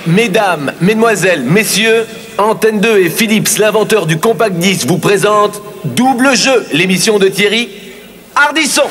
Mesdames, mesdemoiselles, messieurs, Antenne 2 et Philips, l'inventeur du compact disque, vous présentent Double Jeu, l'émission de Thierry Ardisson.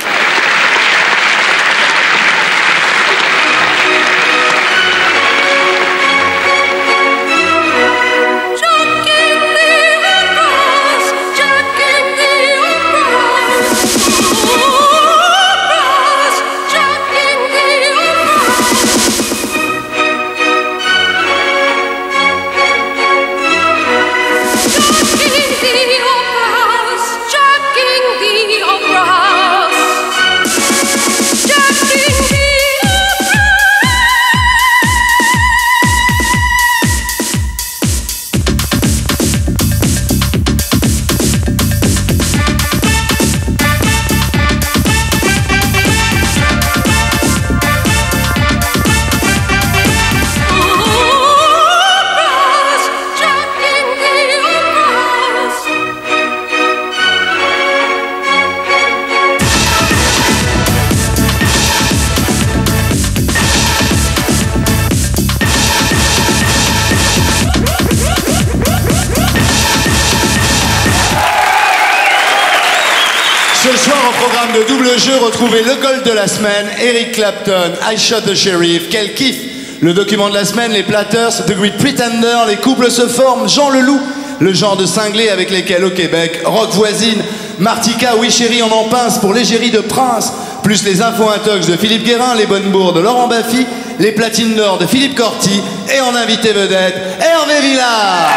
Ce soir, au programme de Double Jeu, retrouvez le gold de la semaine, Eric Clapton, I Shot the Sheriff, quel kiff! Le document de la semaine, les Platters, The Great Pretender, les couples se forment, Jean Leloup, le genre de cinglés avec lesquels au Québec, Rock Voisine, Martika, Oui Chérie, on en pince pour l'égérie de Prince, plus les infos intox de Philippe Guérin, les bonnes bourres de Laurent Baffy, les platines d'or de Philippe Corti, et en invité vedette, Hervé Villard.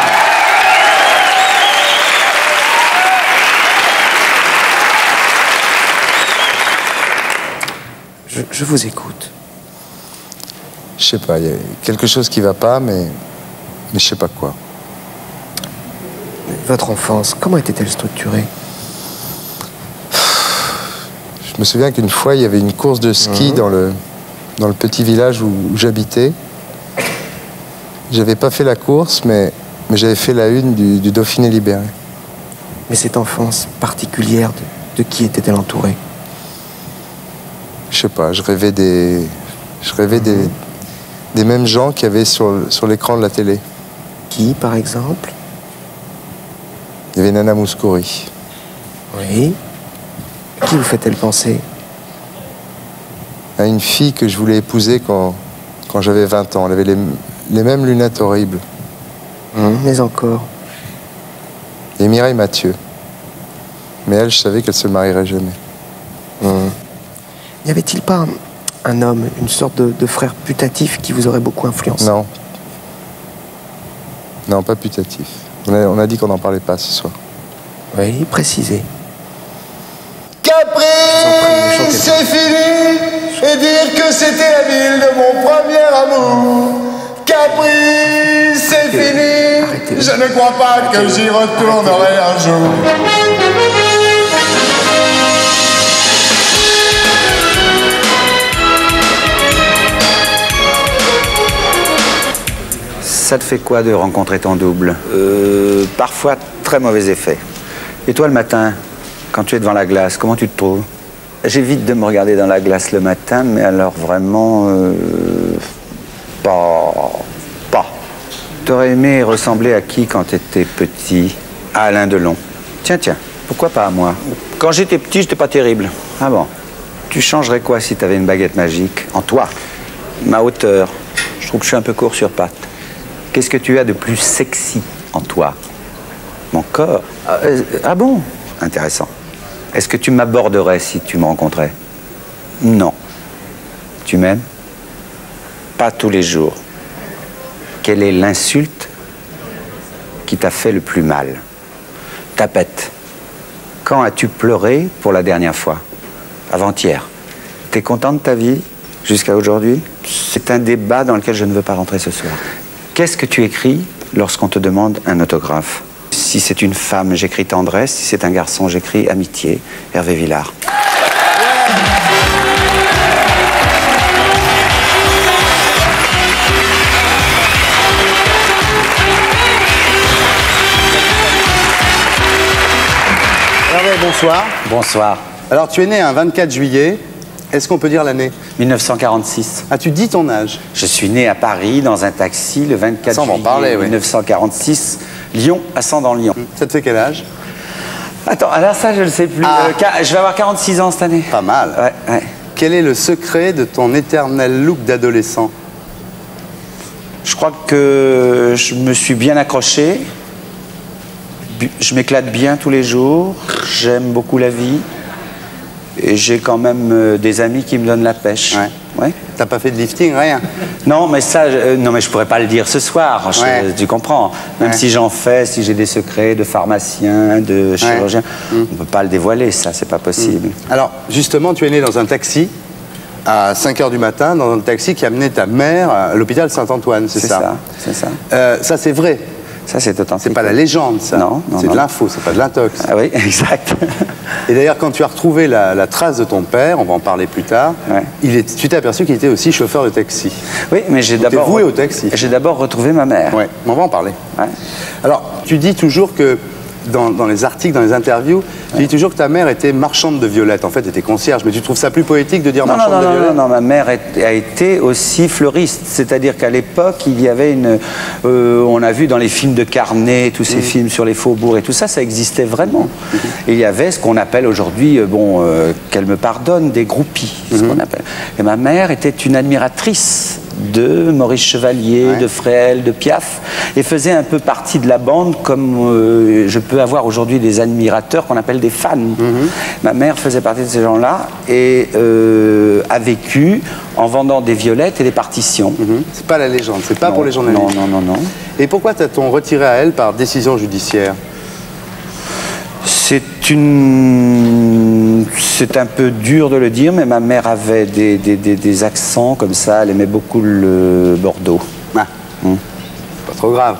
Je vous écoute. Je sais pas, il y a quelque chose qui va pas, mais je sais pas quoi. Votre enfance, comment était-elle structurée? Je me souviens qu'une fois, il y avait une course de ski dans le petit village où j'habitais. J'avais pas fait la course, mais j'avais fait la une du Dauphiné libéré. Mais cette enfance particulière, de qui était-elle entourée? Je sais pas, je rêvais des mêmes gens qu'il y avait sur l'écran de la télé. Qui, par exemple? Il y avait Nana Mouskouri. Oui. Qui vous fait-elle penser? À une fille que je voulais épouser quand j'avais 20 ans. Elle avait les mêmes lunettes horribles. Mais encore. Et Mireille Mathieu. Mais elle, je savais qu'elle se marierait jamais. N'y avait-il pas un homme, une sorte de frère putatif qui vous aurait beaucoup influencé? Non. Non, pas putatif. On a dit qu'on n'en parlait pas ce soir. Oui, précisez. Capri, c'est fini, et dire que c'était la ville de mon premier amour. Capri, c'est fini, Arrêtez. je ne crois pas que j'y retournerai un jour. Ça te fait quoi de rencontrer ton double? Parfois, très mauvais effet. Et toi, le matin, quand tu es devant la glace, comment tu te trouves? J'évite de me regarder dans la glace le matin, mais alors vraiment... pas. T'aurais aimé ressembler à qui quand t'étais petit? À Alain Delon. Tiens, pourquoi pas à moi? Quand j'étais petit, j'étais pas terrible. Ah bon? Tu changerais quoi si t'avais une baguette magique? En toi? Ma hauteur. Je trouve que je suis un peu court sur pattes. Qu'est-ce que tu as de plus sexy en toi? Mon corps. Ah bon? Intéressant. Est-ce que tu m'aborderais si tu me rencontrais? Non. Tu m'aimes? Pas tous les jours. Quelle est l'insulte qui t'a fait le plus mal? Tapette. Quand as-tu pleuré pour la dernière fois? Avant-hier. T'es content de ta vie jusqu'à aujourd'hui? C'est un débat dans lequel je ne veux pas rentrer ce soir. Qu'est-ce que tu écris lorsqu'on te demande un autographe? Si c'est une femme, j'écris tendresse. Si c'est un garçon, j'écris amitié. Hervé Villard. Hervé, bonsoir. Bonsoir. Alors, tu es né un 24 juillet. Est-ce qu'on peut dire l'année? 1946. Ah, tu dis ton âge? Je suis né à Paris dans un taxi le 24 juillet 1946, Lyon, à Saint-dans-Lyon. Ça te fait quel âge? Attends, alors ça je ne sais plus. Je vais avoir 46 ans cette année. Pas mal. Ouais, ouais. Quel est le secret de ton éternel look d'adolescent? Je crois que je me suis bien accroché. Je m'éclate bien tous les jours. J'aime beaucoup la vie. Et j'ai quand même des amis qui me donnent la pêche. Ouais. Ouais. T'as pas fait de lifting, rien? Non, mais ça, non, mais je pourrais pas le dire ce soir. Tu comprends? Même si j'en fais, si j'ai des secrets de pharmacien, de chirurgien, on peut pas le dévoiler. Ça, c'est pas possible. Alors, justement, tu es né dans un taxi à 5 h du matin, dans un taxi qui amenait ta mère à l'hôpital Saint-Antoine, c'est ça? C'est ça. Ça, c'est vrai. Ça, c'est authentique. C'est pas la légende, ça. Non, non. C'est de l'info, c'est pas de l'intox. Ah oui, exact. Et d'ailleurs, quand tu as retrouvé la trace de ton père, on va en parler plus tard, tu t'es aperçu qu'il était aussi chauffeur de taxi. Oui, mais j'ai d'abord... T'es voué au taxi. J'ai d'abord retrouvé ma mère. Oui, on va en parler. Ouais. Alors, tu dis toujours que, dans les articles, dans les interviews, tu dis toujours que ta mère était marchande de violettes. En fait, elle était concierge. Mais tu trouves ça plus poétique de dire marchande de violettes? Non, ma mère a été aussi fleuriste. C'est-à-dire qu'à l'époque, il y avait une... on a vu dans les films de Carnet, tous ces films sur les faubourgs et tout ça, ça existait vraiment. Et il y avait ce qu'on appelle aujourd'hui, qu'elle me pardonne, des groupies, ce qu'on appelle. Et ma mère était une admiratrice de Maurice Chevalier, de Fréhel, de Piaf, et faisait un peu partie de la bande comme je peux avoir aujourd'hui des admirateurs qu'on appelle des fans. Ma mère faisait partie de ces gens-là et a vécu en vendant des violettes et des partitions. C'est pas la légende, c'est pas pour les journalistes. Non. Et pourquoi t'as-t-on retiré à elle par décision judiciaire? C'est un peu dur de le dire, mais ma mère avait des accents comme ça, elle aimait beaucoup le Bordeaux. Ah, pas trop grave.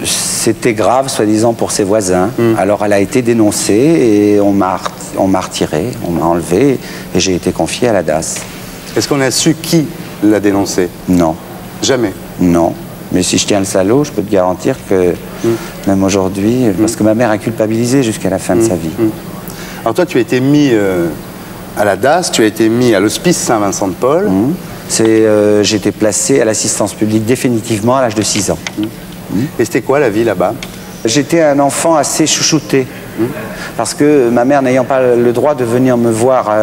C'était grave, soi-disant, pour ses voisins. Alors elle a été dénoncée et on m'a retiré, on m'a enlevé et j'ai été confié à la DAS. Est-ce qu'on a su qui l'a dénoncé? Non. Jamais? Non. Mais si je tiens le salaud, je peux te garantir que même aujourd'hui, parce que ma mère a culpabilisé jusqu'à la fin de sa vie. Alors toi, tu as été mis à la DAS, tu as été mis à l'hospice Saint-Vincent-de-Paul. J'ai été placé à l'assistance publique définitivement à l'âge de 6 ans. Et c'était quoi la vie là-bas? J'étais un enfant assez chouchouté. Parce que ma mère n'ayant pas le droit de venir me voir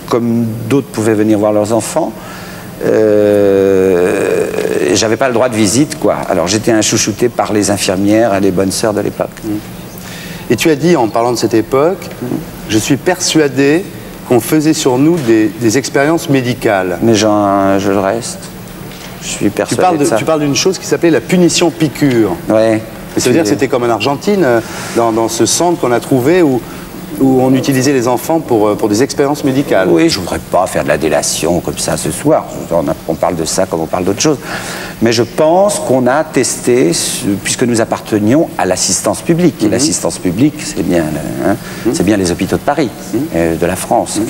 comme d'autres pouvaient venir voir leurs enfants, j'avais pas le droit de visite, quoi. Alors j'étais un chouchouté par les infirmières et les bonnes sœurs de l'époque. Et tu as dit, en parlant de cette époque, je suis persuadé qu'on faisait sur nous des expériences médicales. Mais je le reste. Je suis persuadé de ça. Tu parles d'une chose qui s'appelait la punition piqûre. Ouais. Et ça veut dire que c'était comme en Argentine, dans ce centre qu'on a trouvé où on utilisait les enfants pour des expériences médicales. Oui, je ne voudrais pas faire de la délation comme ça ce soir. On parle de ça comme on parle d'autre chose. Mais je pense qu'on a testé, puisque nous appartenions à l'assistance publique. Et l'assistance publique, c'est bien, c'est bien les hôpitaux de Paris, de la France.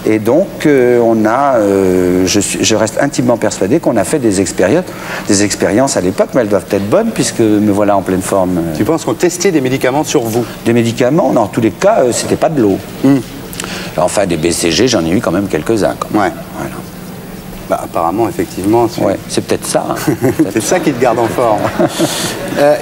Et donc, je reste intimement persuadé qu'on a fait des expériences à l'époque, mais elles doivent être bonnes, puisque me voilà en pleine forme. Tu penses qu'on testait des médicaments sur vous? Des médicaments? Dans tous les cas, c'était pas de l'eau. Enfin, des BCG, j'en ai eu quand même quelques-uns. Ouais. Voilà. Bah, apparemment, effectivement. C'est peut-être ça. C'est ça qui te garde en forme.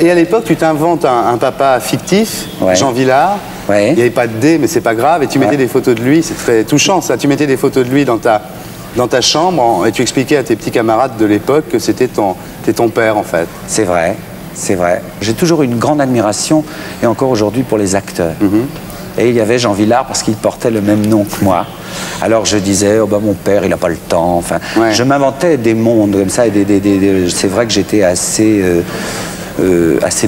Et à l'époque, tu t'inventes un papa fictif, Jean Villard. Il n'y avait pas de D, mais c'est pas grave. Et tu mettais des photos de lui, c'est très touchant ça. Tu mettais des photos de lui dans ta chambre et tu expliquais à tes petits camarades de l'époque que c'était ton père en fait. C'est vrai, c'est vrai. J'ai toujours eu une grande admiration, et encore aujourd'hui, pour les acteurs. Et il y avait Jean Villard parce qu'il portait le même nom que moi. Alors je disais, oh bah mon père, il n'a pas le temps. Enfin, je m'inventais des mondes comme ça. C'est vrai que j'étais assez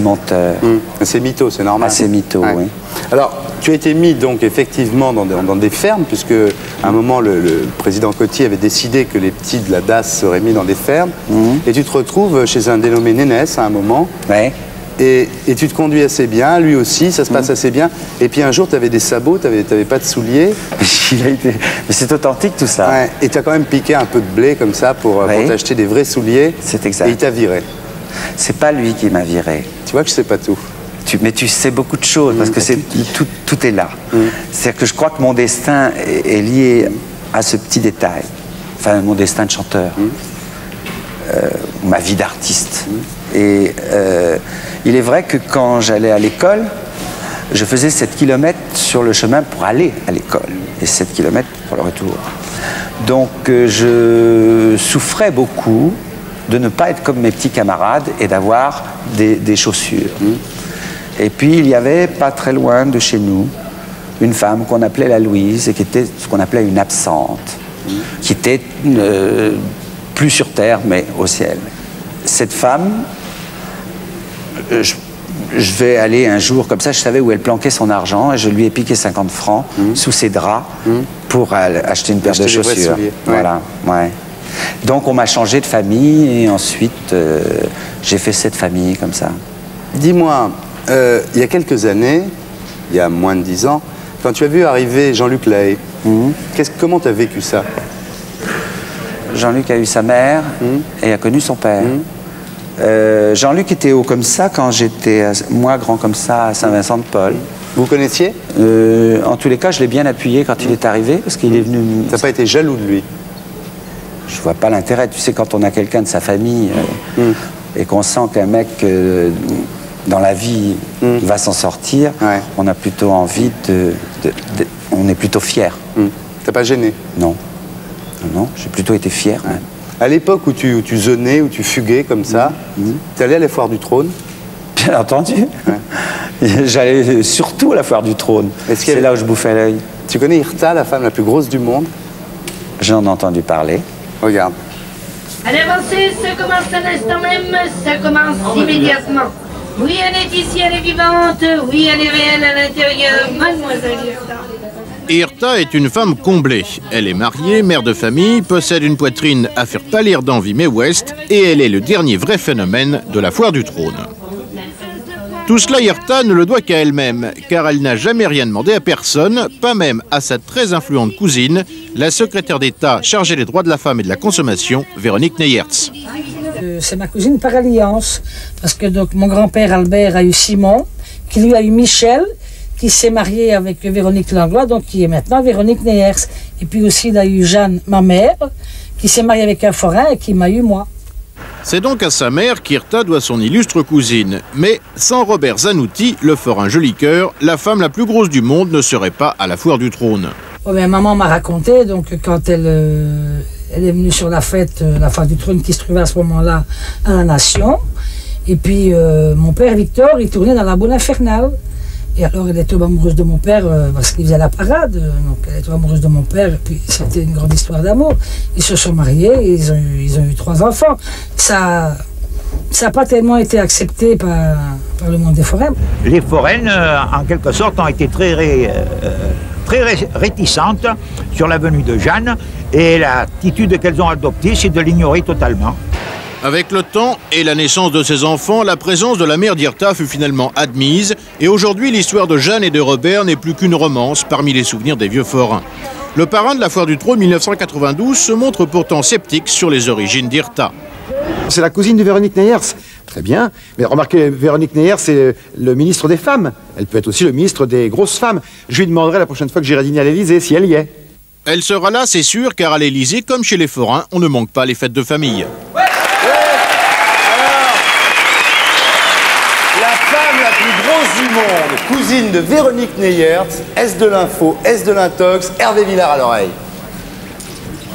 menteur. Assez mytho, c'est normal. Assez mytho, oui. Alors, tu as été mis donc effectivement dans des fermes, puisque à un moment le président Coty avait décidé que les petits de la DAS seraient mis dans des fermes. Et tu te retrouves chez un dénommé Nénès à un moment. Et tu te conduis assez bien, lui aussi, ça se passe assez bien. Et puis un jour, tu avais des sabots, tu n'avais pas de souliers. Mais c'est authentique tout ça. Et tu as quand même piqué un peu de blé comme ça pour t'acheter des vrais souliers. C'est exact. Et il t'a viré. C'est pas lui qui m'a viré. Tu vois que je sais pas tout. Mais tu sais beaucoup de choses, parce que tout est là. C'est-à-dire que je crois que mon destin est lié à ce petit détail. Enfin, mon destin de chanteur. Ma vie d'artiste. Et il est vrai que quand j'allais à l'école, je faisais 7 km sur le chemin pour aller à l'école. Et 7 km pour le retour. Donc je souffrais beaucoup de ne pas être comme mes petits camarades et d'avoir des chaussures. Et puis il y avait, pas très loin de chez nous, une femme qu'on appelait la Louise et qui était ce qu'on appelait une absente, qui était plus sur terre mais au ciel. Cette femme, je vais aller un jour comme ça, je savais où elle planquait son argent et je lui ai piqué 50 francs sous ses draps pour acheter une paire de chaussures. Voilà, ouais. Donc on m'a changé de famille et ensuite j'ai fait cette famille comme ça. Dis-moi, il y a quelques années, il y a moins de 10 ans, quand tu as vu arriver Jean-Luc Lahaye, comment tu as vécu ça? Jean-Luc a eu sa mère et a connu son père. Jean-Luc était haut comme ça quand j'étais, moi, grand comme ça, à Saint-Vincent-de-Paul. Vous connaissiez? En tous les cas, je l'ai bien appuyé quand il est arrivé, parce qu'il est venu... T'as pas été jaloux de lui? Je vois pas l'intérêt. Tu sais, quand on a quelqu'un de sa famille et qu'on sent qu'un mec, dans la vie, va s'en sortir, on a plutôt envie on est plutôt fier. T'as pas gêné? Non. Non, j'ai plutôt été fier. Hein. À l'époque où tu zonais, où tu fuguais comme ça, t'es allé à la Foire du Trône? Bien entendu. J'allais surtout à la Foire du Trône. C'est là où je bouffais l'œil. Tu connais Irta, la femme la plus grosse du monde? J'en ai entendu parler. Regarde. À l'avancée, ça commence à l'instant même, ça commence immédiatement. Oui, elle est ici, elle est vivante, oui, elle est réelle à l'intérieur, mademoiselle Irta. Irta est une femme comblée. Elle est mariée, mère de famille, possède une poitrine à faire pâlir d'envie Mae West et elle est le dernier vrai phénomène de la Foire du Trône. Tout cela, Irta ne le doit qu'à elle-même, car elle n'a jamais rien demandé à personne, pas même à sa très influente cousine, la secrétaire d'État chargée des droits de la femme et de la consommation, Véronique Neyertz. C'est ma cousine par alliance, parce que donc, mon grand-père Albert a eu Simon, qui lui a eu Michel, qui s'est marié avec Véronique Langlois, donc qui est maintenant Véronique Neyertz. Et puis aussi, il a eu Jeanne, ma mère, qui s'est mariée avec un forain et qui m'a eu moi. C'est donc à sa mère qu'Irta doit son illustre cousine. Mais sans Robert Zanouti, le forain joli cœur, la femme la plus grosse du monde ne serait pas à la Foire du Trône. Oh, ben, maman m'a raconté, donc quand elle est venue sur la fête, la Foire du Trône qui se trouvait à ce moment-là à la Nation. Et puis mon père Victor, il tournait dans la boule infernale. Et alors elle était amoureuse de mon père parce qu'il faisait la parade. Donc elle était amoureuse de mon père et puis c'était une grande histoire d'amour. Ils se sont mariés, ils ont eu 3 enfants. Ça n'a pas tellement été accepté par le monde des forains. Les foraines, en quelque sorte, ont été très réticentes sur la venue de Jeanne et l'attitude qu'elles ont adoptée, c'est de l'ignorer totalement. Avec le temps et la naissance de ses enfants, la présence de la mère d'Irta fut finalement admise et aujourd'hui l'histoire de Jeanne et de Robert n'est plus qu'une romance parmi les souvenirs des vieux forains. Le parrain de la Foire du Trône 1992 se montre pourtant sceptique sur les origines d'Irta. C'est la cousine de Véronique Neyertz. Très bien, mais remarquez, Véronique Neyertz, c'est le ministre des femmes. Elle peut être aussi le ministre des grosses femmes. Je lui demanderai la prochaine fois que j'irai dîner à l'Élysée si elle y est. Elle sera là, c'est sûr, car à l'Élysée, comme chez les forains, on ne manque pas les fêtes de famille. La femme la plus grosse du monde, cousine de Véronique Neyertz, est-ce de l'info, est-ce de l'intox, Hervé Villard à l'oreille.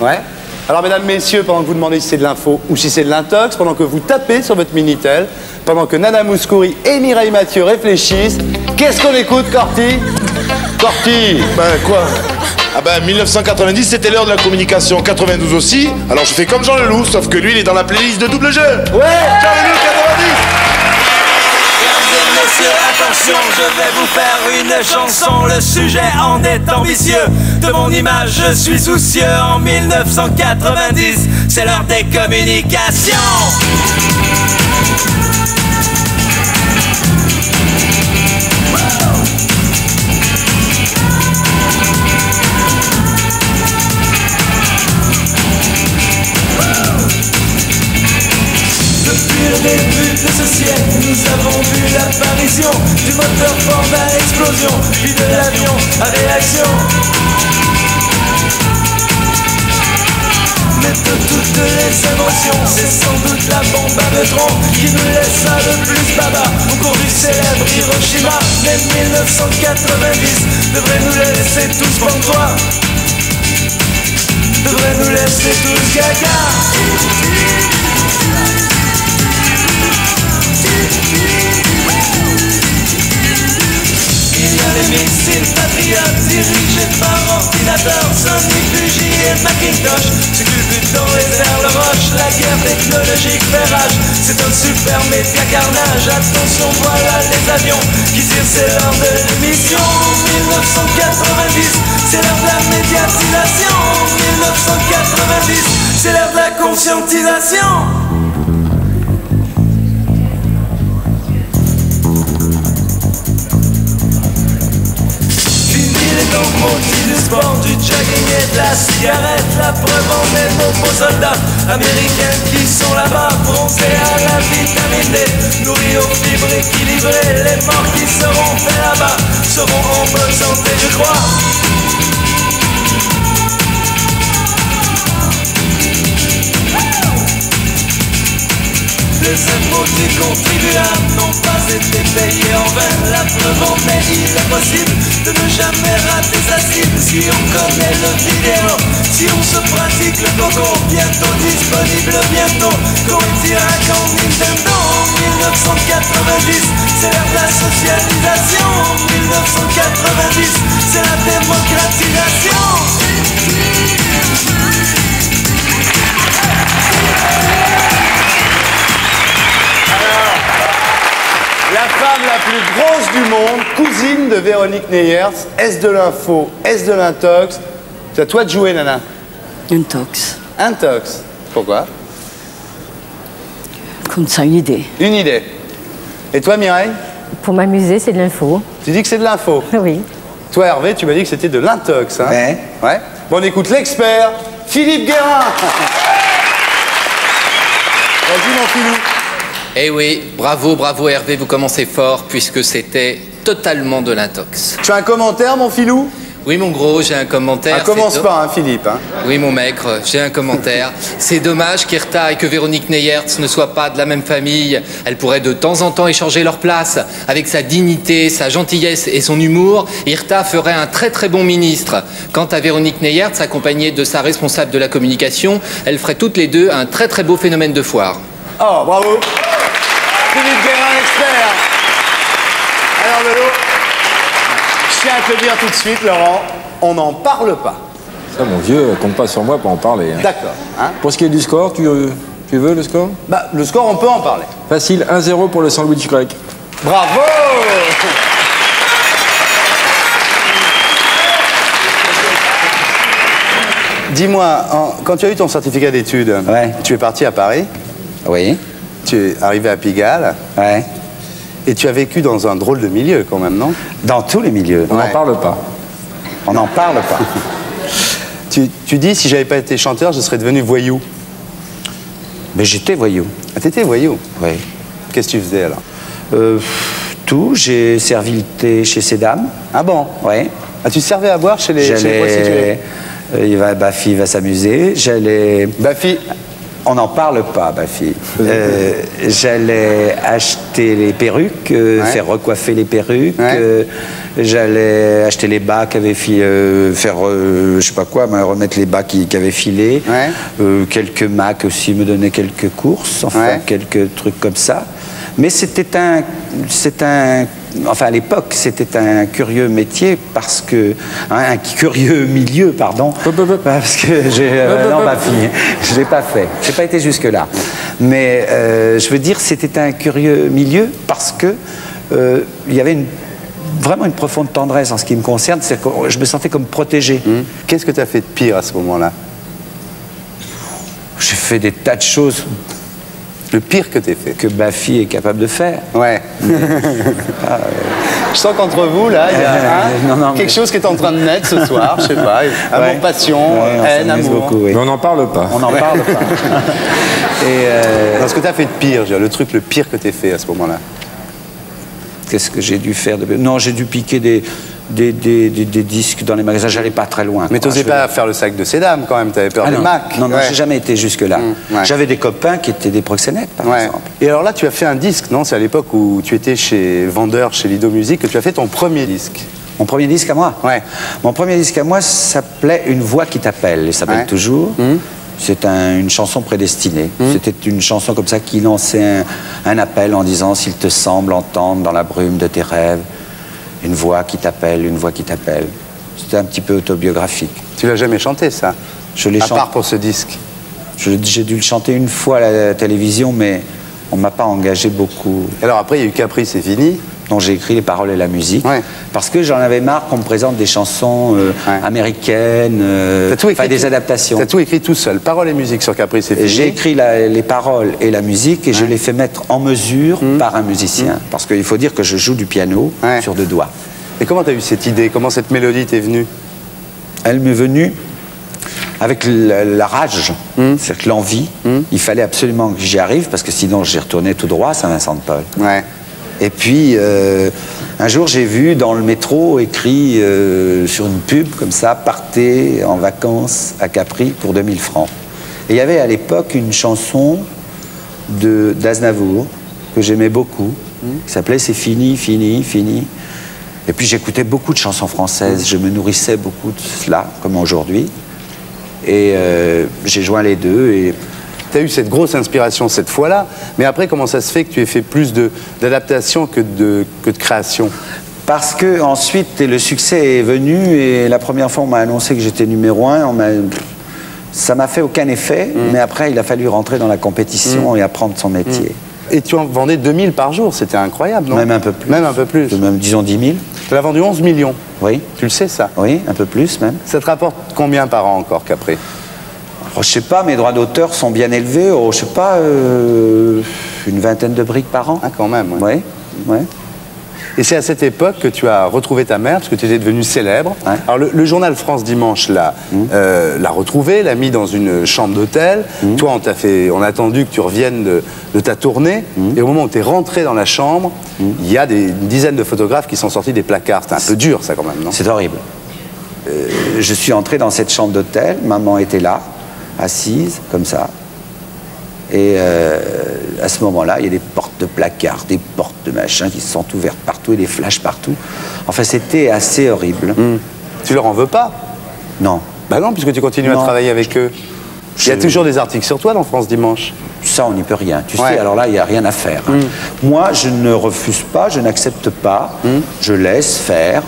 Ouais. Alors mesdames, messieurs, pendant que vous demandez si c'est de l'info ou si c'est de l'intox, pendant que vous tapez sur votre Minitel, pendant que Nana Mouskouri et Mireille Mathieu réfléchissent, qu'est-ce qu'on écoute, Corti? Corti? Ben quoi? Ah ben 1990 c'était l'heure de la communication, 92 aussi, alors je fais comme Jean Leloup, sauf que lui il est dans la playlist de double jeu. Ouais! Jean Leloup 90! Messieurs, attention, je vais vous faire une chanson. Le sujet en est ambitieux. De mon image, je suis soucieux. En 1990, c'est l'heure des communications. Depuis le début de ce siècle, nous avons vu l'apparition du moteur Ford à explosion, puis de l'avion à réaction. Mais de toutes les émotions, c'est sans doute la bombe à neutrons qui nous laissa le plus baba au cours du célèbre Hiroshima. Mais 1990 devrait nous laisser tous pantois, devrait nous laisser tous gaga. Il y a les missiles patriotes dirigés par ordinateur, Sony, Fuji et Macintosh se culbutent dans les airs, le roche, la guerre technologique fait rage. C'est un super média carnage, attention voilà les avions qui tirent, c'est l'heure de l'émission. 1990, c'est l'heure de la médiatisation. 1990, c'est l'heure de la conscientisation. Maudit du sport, du jogging et de la cigarette. La preuve en est nos beaux soldats américains qui sont là-bas, bronzés à la vitamine D, nourris aux fibres équilibrées. Les morts qui seront faits là-bas seront en bonne santé, je crois. Les impôts du contribuable n'ont pas été payés en vain. La preuve en est, il est possible de ne jamais rater sa cible. Si on connaît le vidéo, si on se pratique le coco, bientôt disponible, bientôt Cointirac en Nintendo. 1990, c'est l'ère de la socialisation. 1990, c'est la démocratisation. La femme la plus grosse du monde, cousine de Véronique Neyers, est-ce de l'info, est-ce de l'intox? C'est à toi de jouer, Nana. Intox. Intox. Pourquoi? Comme ça, une idée. Une idée. Et toi, Mireille? Pour m'amuser, c'est de l'info. Tu dis que c'est de l'info? Oui. Toi, Hervé, tu m'as dit que c'était de l'intox, hein? Ouais. Ouais. Bon, on écoute l'expert, Philippe Guérin. Vas-y, mon Philou. Eh oui, bravo, bravo Hervé, vous commencez fort puisque c'était totalement de l'intox. Tu as un commentaire, mon Philou? Oui, mon gros, j'ai un commentaire. Ah, commence pas, hein, Philippe. Hein. Oui, mon maigre, j'ai un commentaire. C'est dommage qu'Irta et que Véronique Neyers ne soient pas de la même famille. Elles pourraient de temps en temps échanger leur place. Avec sa dignité, sa gentillesse et son humour, Irta ferait un très très bon ministre. Quant à Véronique Neyers, accompagnée de sa responsable de la communication, elles feraient toutes les deux un très très beau phénomène de foire. Oh, bravo. Philippe Guérin, expert. Alors, Lolo, je tiens à te dire tout de suite, Laurent, on n'en parle pas. Ça, mon vieux, compte pas sur moi pour en parler. Hein. D'accord. Hein. Pour ce qui est du score, tu veux le score? Bah, le score, on peut en parler. Facile, 1-0 pour le sandwich grec. Bravo. Dis-moi, quand tu as eu ton certificat d'études, tu es parti à Paris? Oui. Tu es arrivé à Pigalle. Ouais. Et tu as vécu dans un drôle de milieu quand même, non? Dans tous les milieux. On n'en parle pas. On n'en parle pas. Tu dis, si j'avais pas été chanteur, je serais devenu voyou. Mais j'étais voyou. Ah, t'étais voyou? Oui. Qu'est-ce que tu faisais alors? Tout. J'ai servi le thé chez ces dames. Ah bon? Oui. Ah, tu servais à boire chez les prostituées? Bafi va s'amuser. J'allais... Bafi... On n'en parle pas, Bafi. J'allais acheter les perruques, faire recoiffer les perruques. J'allais acheter les bas qui avaient filé, faire, je sais pas quoi, mais remettre les bas qui avaient filé. Quelques Macs aussi me donnaient quelques courses, enfin quelques trucs comme ça. Mais enfin à l'époque, c'était un curieux métier parce que, un curieux milieu, pardon, parce que non, ma fille, je l'ai pas fait, j'ai pas été jusque là. Mais je veux dire, c'était un curieux milieu parce que il y avait vraiment une profonde tendresse en ce qui me concerne, c'est que je me sentais comme protégé. Qu'est-ce que tu as fait de pire à ce moment-là? J'ai fait des tas de choses. Le pire que t'aies fait? Que ma fille est capable de faire. Ouais. Je sens qu'entre vous, là, il y a quelque chose qui est en train de naître ce soir, je sais pas. Amour, passion, haine, amour. Beaucoup, oui. Mais on n'en parle pas. On n'en parle pas. Et ce que t'as fait de pire, le truc le pire que t'aies fait à ce moment-là? Qu'est-ce que j'ai dû faire Non, j'ai dû piquer des disques dans les magasins, j'allais pas très loin. Mais t'osais pas faire le sac de Sédam quand même, t'avais peur des Macs. Non, j'ai jamais été jusque-là. J'avais des copains qui étaient des proxénètes, par exemple. Et alors là, tu as fait un disque, non? C'est à l'époque où tu étais vendeur chez Lido Music que tu as fait ton premier disque. Mon premier disque à moi? Ouais. Mon premier disque à moi s'appelait Une voix qui t'appelle. Il s'appelle toujours. C'est une chanson prédestinée. C'était une chanson comme ça qui lançait un appel en disant « S'il te semble entendre dans la brume de tes rêves, une voix qui t'appelle, une voix qui t'appelle. » C'était un petit peu autobiographique. Tu l'as jamais chanté, ça? Je l'ai chanté. À part pour ce disque? J'ai dû le chanter une fois à la télévision, mais on ne m'a pas engagé beaucoup. Alors après, il y a eu Capri, c'est fini, dont j'ai écrit les paroles et la musique. Parce que j'en avais marre qu'on me présente des chansons américaines, des adaptations. Tu as tout écrit tout seul, paroles et musique sur Capri, c'est fini. J'ai écrit les paroles et la musique et je les fais mettre en mesure par un musicien. Parce qu'il faut dire que je joue du piano sur 2 doigts. Et comment tu as eu cette idée? Comment cette mélodie t'est venue? Elle m'est venue avec la rage, c'est-à-dire que l'envie. Il fallait absolument que j'y arrive parce que sinon j'y retournais tout droit à Saint-Vincent-de-Paul. Et puis, un jour, j'ai vu dans le métro écrit sur une pub comme ça, partez en vacances à Capri pour 2000 francs. Et il y avait à l'époque une chanson d'Aznavour que j'aimais beaucoup, qui s'appelait C'est fini, fini, fini. Et puis j'écoutais beaucoup de chansons françaises, je me nourrissais beaucoup de cela, comme aujourd'hui. Et j'ai joint les deux et... Tu as eu cette grosse inspiration cette fois-là, mais après, comment ça se fait que tu aies fait plus d'adaptation que de création? Parce que ensuite, le succès est venu et la première fois, on m'a annoncé que j'étais numéro 1. Ça m'a fait aucun effet, mais après, il a fallu rentrer dans la compétition et apprendre son métier. Et tu en vendais 2000 par jour, c'était incroyable, non? Même un peu plus. Même un peu plus. Même, disons 10 000. Tu as vendu 11 millions. Oui. Tu le sais, ça? Oui, un peu plus même. Ça te rapporte combien par an encore, Capri? Je sais pas, mes droits d'auteur sont bien élevés. Je sais pas, une vingtaine de briques par an. Ah, quand même. Oui. Ouais. Et c'est à cette époque que tu as retrouvé ta mère, parce que tu étais devenu célèbre. Alors le journal France Dimanche l'a retrouvé, l'a mis dans une chambre d'hôtel. Toi, on a attendu que tu reviennes de ta tournée. Et au moment où tu es rentré dans la chambre, il y a une dizaine de photographes qui sont sortis des placards. C'est un peu dur, ça, quand même, non? C'est horrible. Je suis entré dans cette chambre d'hôtel, maman était là, assise, comme ça. Et à ce moment-là, il y a des portes de placards, des portes de machin qui se sont ouvertes partout et des flashs partout. Enfin, c'était assez horrible. Tu leur en veux pas? Non. Bah non, puisque tu continues à travailler avec eux. Il y a toujours des articles sur toi dans France Dimanche. Ça, on n'y peut rien. Tu sais, alors là, il n'y a rien à faire. Moi, je ne refuse pas, je n'accepte pas. Je laisse faire.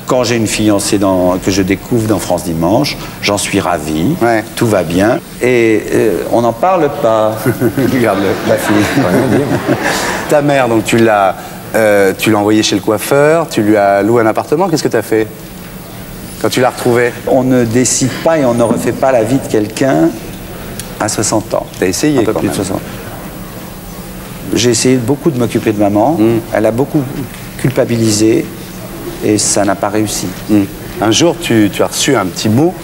Quand j'ai une fiancée que je découvre dans France Dimanche, j'en suis ravi, tout va bien, et on n'en parle pas. Regarde-le, la fille. Ta mère, donc tu l'as envoyée chez le coiffeur, tu lui as loué un appartement, qu'est-ce que tu as fait quand tu l'as retrouvée? On ne décide pas et on ne refait pas la vie de quelqu'un à 60 ans. T'as essayé un peu plus de 60. J'ai essayé beaucoup de m'occuper de maman, elle a beaucoup culpabilisé, et ça n'a pas réussi. Un jour, tu as reçu un petit mot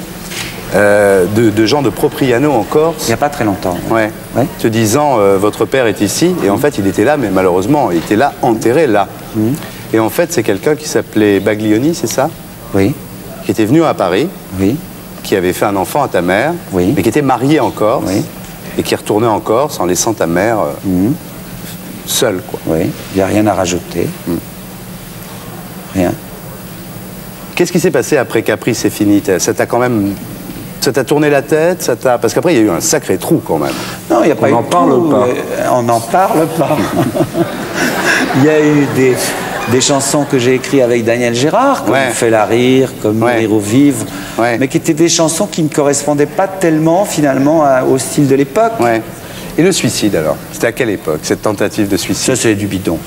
de Jean de Propriano en Corse. Il n'y a pas très longtemps. Te disant, votre père est ici. Et en fait, il était là, mais malheureusement, il était là, enterré là. Et en fait, c'est quelqu'un qui s'appelait Baglioni, c'est ça? Oui. Qui était venu à Paris. Oui. Qui avait fait un enfant à ta mère. Oui. Mais qui était marié en Corse. Oui. Et qui retournait en Corse en laissant ta mère seule, quoi. Oui. Il n'y a rien à rajouter. Rien. Qu'est-ce qui s'est passé après Capri, c'est fini? Ça t'a quand même... Ça t'a tourné la tête? Parce qu'après, il y a eu un sacré trou, quand même. Non, il n'y a pas eu de trou. On n'en parle pas. Il y a eu des chansons que j'ai écrites avec Daniel Gérard, comme Fais la rire, comme Rire ou vivre, mais qui étaient des chansons qui ne correspondaient pas tellement, finalement, au style de l'époque. Et le suicide, alors? C'était à quelle époque, cette tentative de suicide? Ça, c'est du bidon.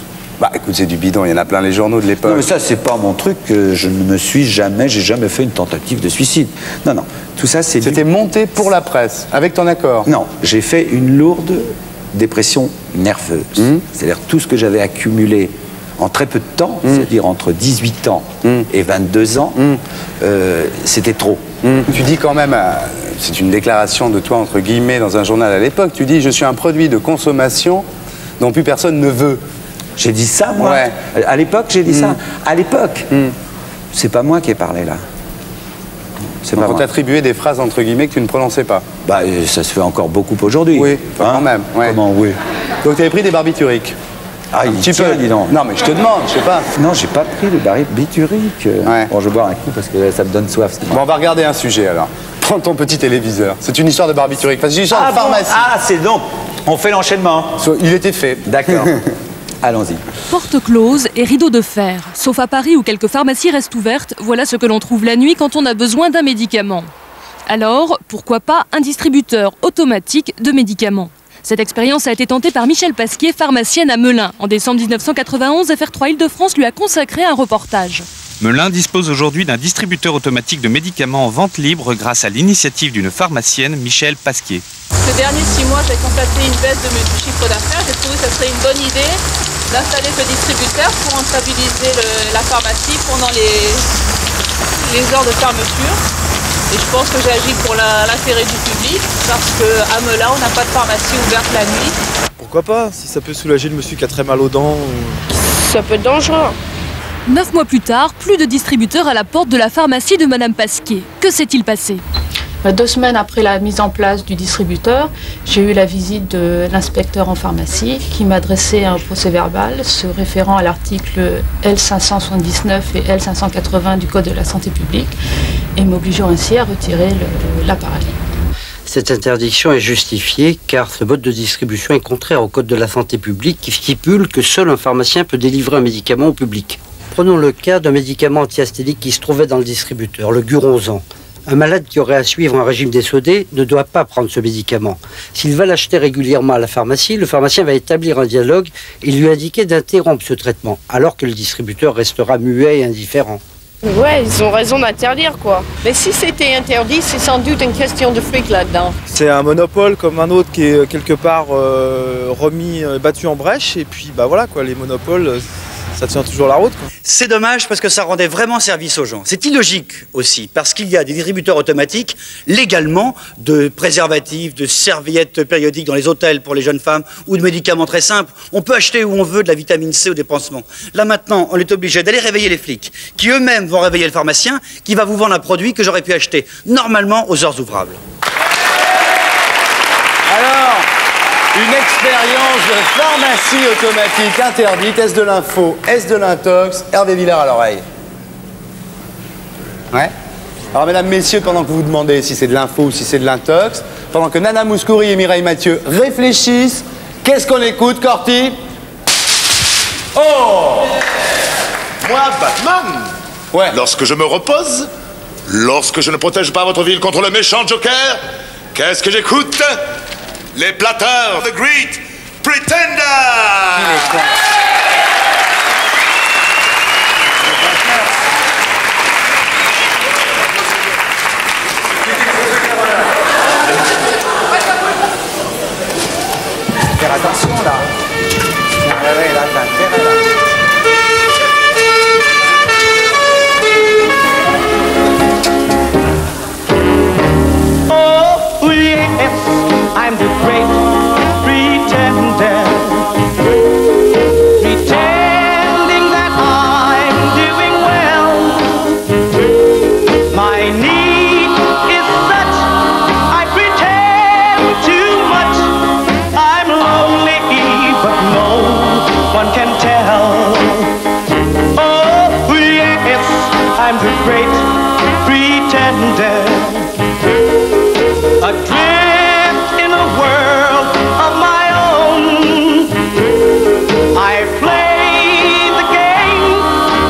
Bah écoute, c'est du bidon, il y en a plein les journaux de l'époque. Non mais ça, c'est pas mon truc, je ne me suis jamais, j'ai jamais fait une tentative de suicide. Non, non, tout ça c'est... C'était monté pour la presse, avec ton accord? Non, j'ai fait une lourde dépression nerveuse. C'est-à-dire tout ce que j'avais accumulé en très peu de temps, c'est-à-dire entre 18 ans et 22 ans, c'était trop. Tu dis quand même, c'est une déclaration de toi entre guillemets dans un journal à l'époque, tu dis « Je suis un produit de consommation dont plus personne ne veut ». J'ai dit ça, moi. Ouais. À l'époque, j'ai dit ça. À l'époque. C'est pas moi qui ai parlé, là. C'est Donc pas on moi. t'attribuait des phrases entre guillemets que tu ne prononçais pas. Bah, ça se fait encore beaucoup aujourd'hui. Oui, enfin, quand même. Ouais. Comment, oui. Donc tu avais pris des barbituriques. Ah, Un il petit tient, peu. dis donc. Non mais je te demande, je sais pas. Non, j'ai pas pris de barbiturique. Ouais. Bon, je vais boire un coup parce que ça me donne soif. Bon, on va regarder un sujet alors. Prends ton petit téléviseur. C'est une histoire de barbiturique. Enfin, c'est une histoire de pharmacie. Ah, c'est donc. On fait l'enchaînement. Il était fait. D'accord. Allons-y. Porte close et rideau de fer. Sauf à Paris où quelques pharmacies restent ouvertes, voilà ce que l'on trouve la nuit quand on a besoin d'un médicament. Alors, pourquoi pas un distributeur automatique de médicaments? Cette expérience a été tentée par Michel Pasquier, pharmacienne à Melun. En décembre 1991, FR3 Île-de-France lui a consacré un reportage. Melun dispose aujourd'hui d'un distributeur automatique de médicaments en vente libre grâce à l'initiative d'une pharmacienne, Michel Pasquier. Ces derniers 6 mois, j'ai constaté une baisse de mes chiffres d'affaires. J'ai trouvé que ce serait une bonne idée d'installer ce distributeur pour rentabiliser la pharmacie pendant les heures de fermeture. Et je pense que j'ai agi pour l'intérêt du public parce qu'à Melun, on n'a pas de pharmacie ouverte la nuit. Pourquoi pas, si ça peut soulager le monsieur qui a très mal aux dents. Ça peut être dangereux. 9 mois plus tard, plus de distributeurs à la porte de la pharmacie de Madame Pasquier. Que s'est-il passé? 2 semaines après la mise en place du distributeur, j'ai eu la visite de l'inspecteur en pharmacie qui m'a adressé un procès-verbal se référant à l'article L579 et L580 du Code de la santé publique et m'obligeant ainsi à retirer l'appareil. Cette interdiction est justifiée car ce mode de distribution est contraire au Code de la santé publique qui stipule que seul un pharmacien peut délivrer un médicament au public. Prenons le cas d'un médicament antiasténique qui se trouvait dans le distributeur, le Guronzan. Un malade qui aurait à suivre un régime DSOD ne doit pas prendre ce médicament. S'il va l'acheter régulièrement à la pharmacie, le pharmacien va établir un dialogue et lui indiquer d'interrompre ce traitement, alors que le distributeur restera muet et indifférent. Ouais, ils ont raison d'interdire, quoi. Mais si c'était interdit, c'est sans doute une question de fric là-dedans. C'est un monopole comme un autre qui est quelque part battu en brèche. Et puis, bah voilà, quoi, les monopoles, ça tient toujours la route, quoi. C'est dommage parce que ça rendait vraiment service aux gens. C'est illogique aussi parce qu'il y a des distributeurs automatiques légalement de préservatifs, de serviettes périodiques dans les hôtels pour les jeunes femmes ou de médicaments très simples. On peut acheter où on veut de la vitamine C ou des pansements. Là maintenant, on est obligé d'aller réveiller les flics qui eux-mêmes vont réveiller le pharmacien qui va vous vendre un produit que j'aurais pu acheter normalement aux heures ouvrables. Alors, une expérience de pharmacie automatique interdite. Est-ce de l'info? Est-ce de l'intox? Hervé Villard à l'oreille. Ouais. Alors, mesdames, messieurs, pendant que vous vous demandez si c'est de l'info ou si c'est de l'intox, pendant que Nana Mouskouri et Mireille Mathieu réfléchissent, qu'est-ce qu'on écoute, Corty? Oh! Moi, Batman, ouais. Lorsque je me repose, lorsque je ne protège pas votre ville contre le méchant Joker, qu'est-ce que j'écoute? Les Platters, The Great Pretender! Faire attention là. Là, t'as intérêt là. Oh, yes, I'm the great pretender. Pretending that I'm doing well. My need is such, I pretend too much. I'm lonely, but no one can tell. Oh, yes, I'm the great pretender. Adrift in a world of my own. I play the game,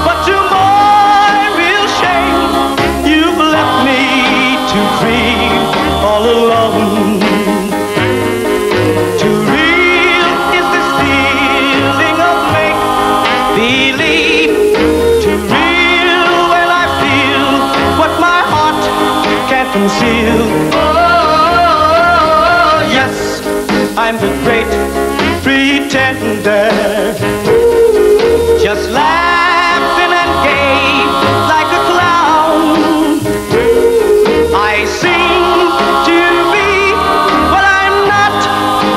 but to my real shame, you've left me to grieve all alone. Too real is this feeling of make-believe. Too real when I feel what my heart can't conceal. I'm the great pretender, just laughing and gay like a clown. I seem to be what I'm not,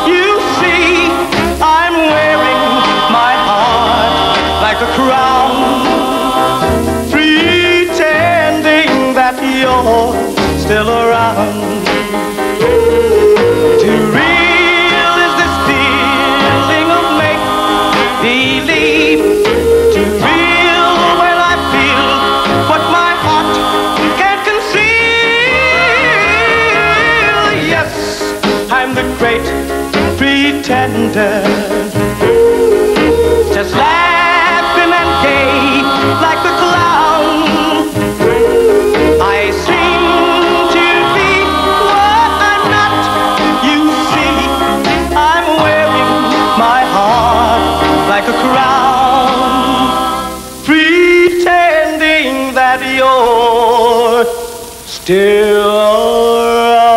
you see. I'm wearing my heart great pretender, just laughing and gay like a clown. I seem to be what I'm not. You see, I'm wearing my heart like a crown, pretending that you're still around.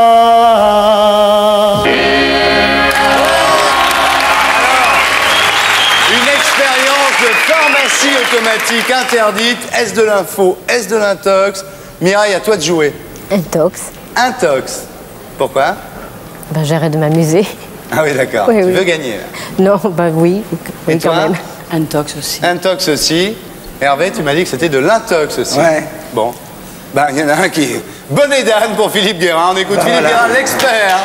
Une expérience de pharmacie automatique interdite. Est-ce de l'info? Est-ce de l'intox? Mireille, à toi de jouer. Intox. Intox. Pourquoi? Ben, j'arrête de m'amuser. Ah oui, d'accord. Oui, Tu oui. veux gagner? Non, ben oui. Et Oui, toi? quand même. Intox aussi. Intox aussi. Hervé, tu m'as dit que c'était de l'intox aussi. Ouais. Bon. Ben, il y en a un qui... Bonnet d'âne pour Philippe Guérin. On écoute Philippe Guérin, l'expert.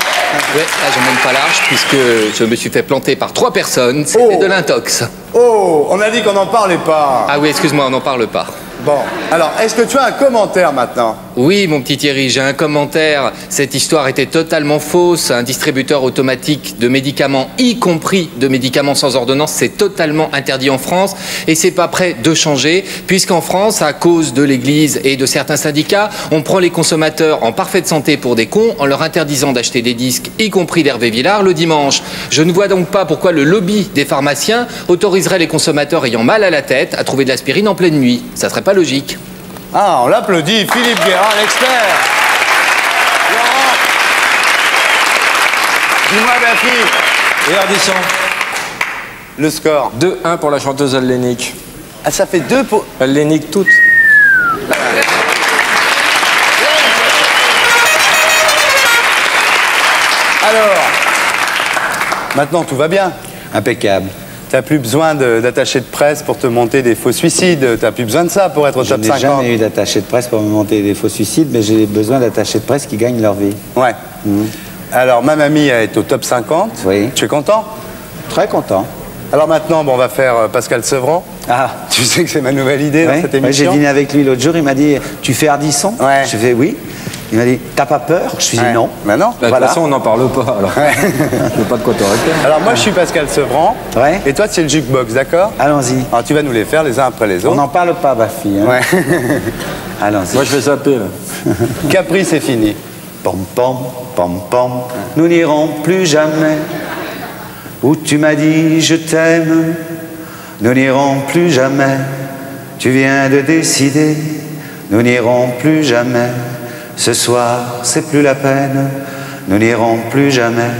Ouais, là, j'en mène pas large puisque je me suis fait planter par 3 personnes. C'était de l'intox. Oh, on a dit qu'on n'en parlait pas. Ah oui, excuse-moi, on n'en parle pas. Bon, alors, est-ce que tu as un commentaire maintenant? Oui, mon petit Thierry, j'ai un commentaire. Cette histoire était totalement fausse. Un distributeur automatique de médicaments, y compris de médicaments sans ordonnance, c'est totalement interdit en France. Et c'est pas prêt de changer, puisqu'en France, à cause de l'Église et de certains syndicats, on prend les consommateurs en parfaite santé pour des cons en leur interdisant d'acheter des disques, y compris d'Hervé Villard, le dimanche. Je ne vois donc pas pourquoi le lobby des pharmaciens autoriserait les consommateurs ayant mal à la tête à trouver de l'aspirine en pleine nuit. Ça serait pas logique. Ah, on l'applaudit, Philippe Guérin, l'expert. Laurent, dis-moi, ma fille. Et Ardisson. Le score. 2-1 pour la chanteuse hellénique. Ah, ça fait 2 pour... Hellénique toute. Alors, maintenant tout va bien. Impeccable. T'as plus besoin d'attaché de presse pour te monter des faux suicides. T'as plus besoin de ça pour être au top 50. Je n'ai jamais eu d'attaché de presse pour me monter des faux suicides, mais j'ai besoin d'attachés de presse qui gagnent leur vie. Ouais. Alors, ma mamie est au top 50. Oui. Tu es content? Très content. Alors maintenant, bon, on va faire Pascal Sevran. Ah. Tu sais que c'est ma nouvelle idée dans cette Ouais, émission. j'ai dîné avec lui l'autre jour, il m'a dit « Tu fais Ardisson ?» Ouais. Je fais « Oui ». Il m'a dit « T'as pas peur ?» Je lui ai dit « Non ». Ben non. Bah, de toute façon, on n'en parle pas, alors. Je sais pas de quoi t'aurais peur. Alors moi, je suis Pascal Sevran. Ouais. Et toi, c'est le jukebox, d'accord? Allons-y. Alors tu vas nous les faire les uns après les On autres. n'en parle pas, ma fille. Hein. Ouais. Allons-y. Moi, je vais zapper, là. Capri, c'est fini. Pom pom, pom pom, nous n'irons plus jamais où tu m'as dit je t'aime. Nous n'irons plus jamais, tu viens de décider. Nous n'irons plus jamais, ce soir c'est plus la peine. Nous n'irons plus jamais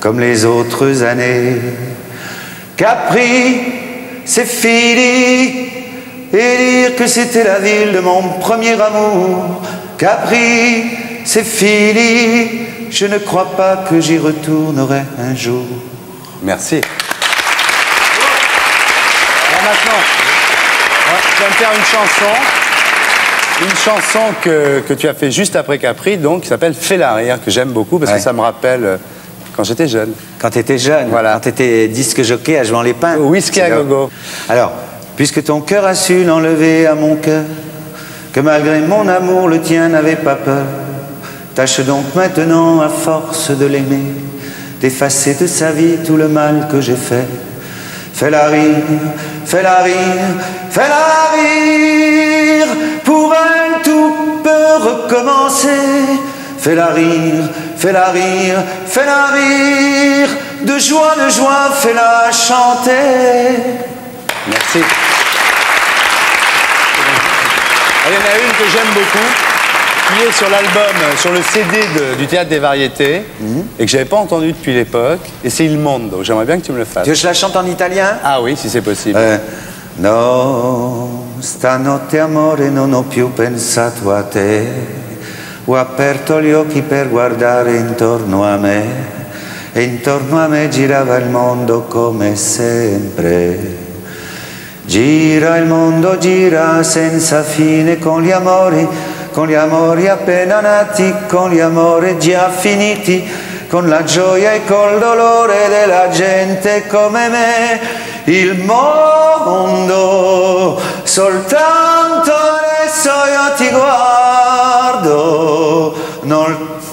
comme les autres années. Capri, c'est fini. Et dire que c'était la ville de mon premier amour. Capri, c'est fini. Je ne crois pas que j'y retournerai un jour. Merci. Alors maintenant, tu vas me faire une chanson que tu as fait juste après Capri, donc qui s'appelle Fais la rire, que j'aime beaucoup parce que ça me rappelle quand j'étais jeune. Quand tu étais jeune, voilà. Quand tu étais disque jockey à Jouan les Pins. Whisky à gogo. Alors, puisque ton cœur a su l'enlever à mon cœur, que malgré mon amour, le tien n'avait pas peur, tâche donc maintenant, à force de l'aimer, d'effacer de sa vie tout le mal que j'ai fait. Fais-la rire, fais-la rire, fais-la rire. Pour elle, tout peut recommencer. Fais-la rire, fais-la rire, fais-la rire. De joie, fais-la chanter. Merci. Il y en a une que j'aime beaucoup, qui est sur l'album, sur le CD du Théâtre des Variétés, et que j'avais pas entendu depuis l'époque, et c'est Il Mondo. J'aimerais bien que tu me le fasses. Tu veux que je la chante en italien? Ah oui, si c'est possible. No, stanotte amore non ho più pensato a te. Ho aperto gli occhi per guardare intorno a me. E intorno a me girava il mondo come sempre. Gira il mondo, gira senza fine con gli amori appena nati, con gli amori già finiti, con la gioia e col dolore della gente come me. Il mondo, soltanto adesso io ti guardo,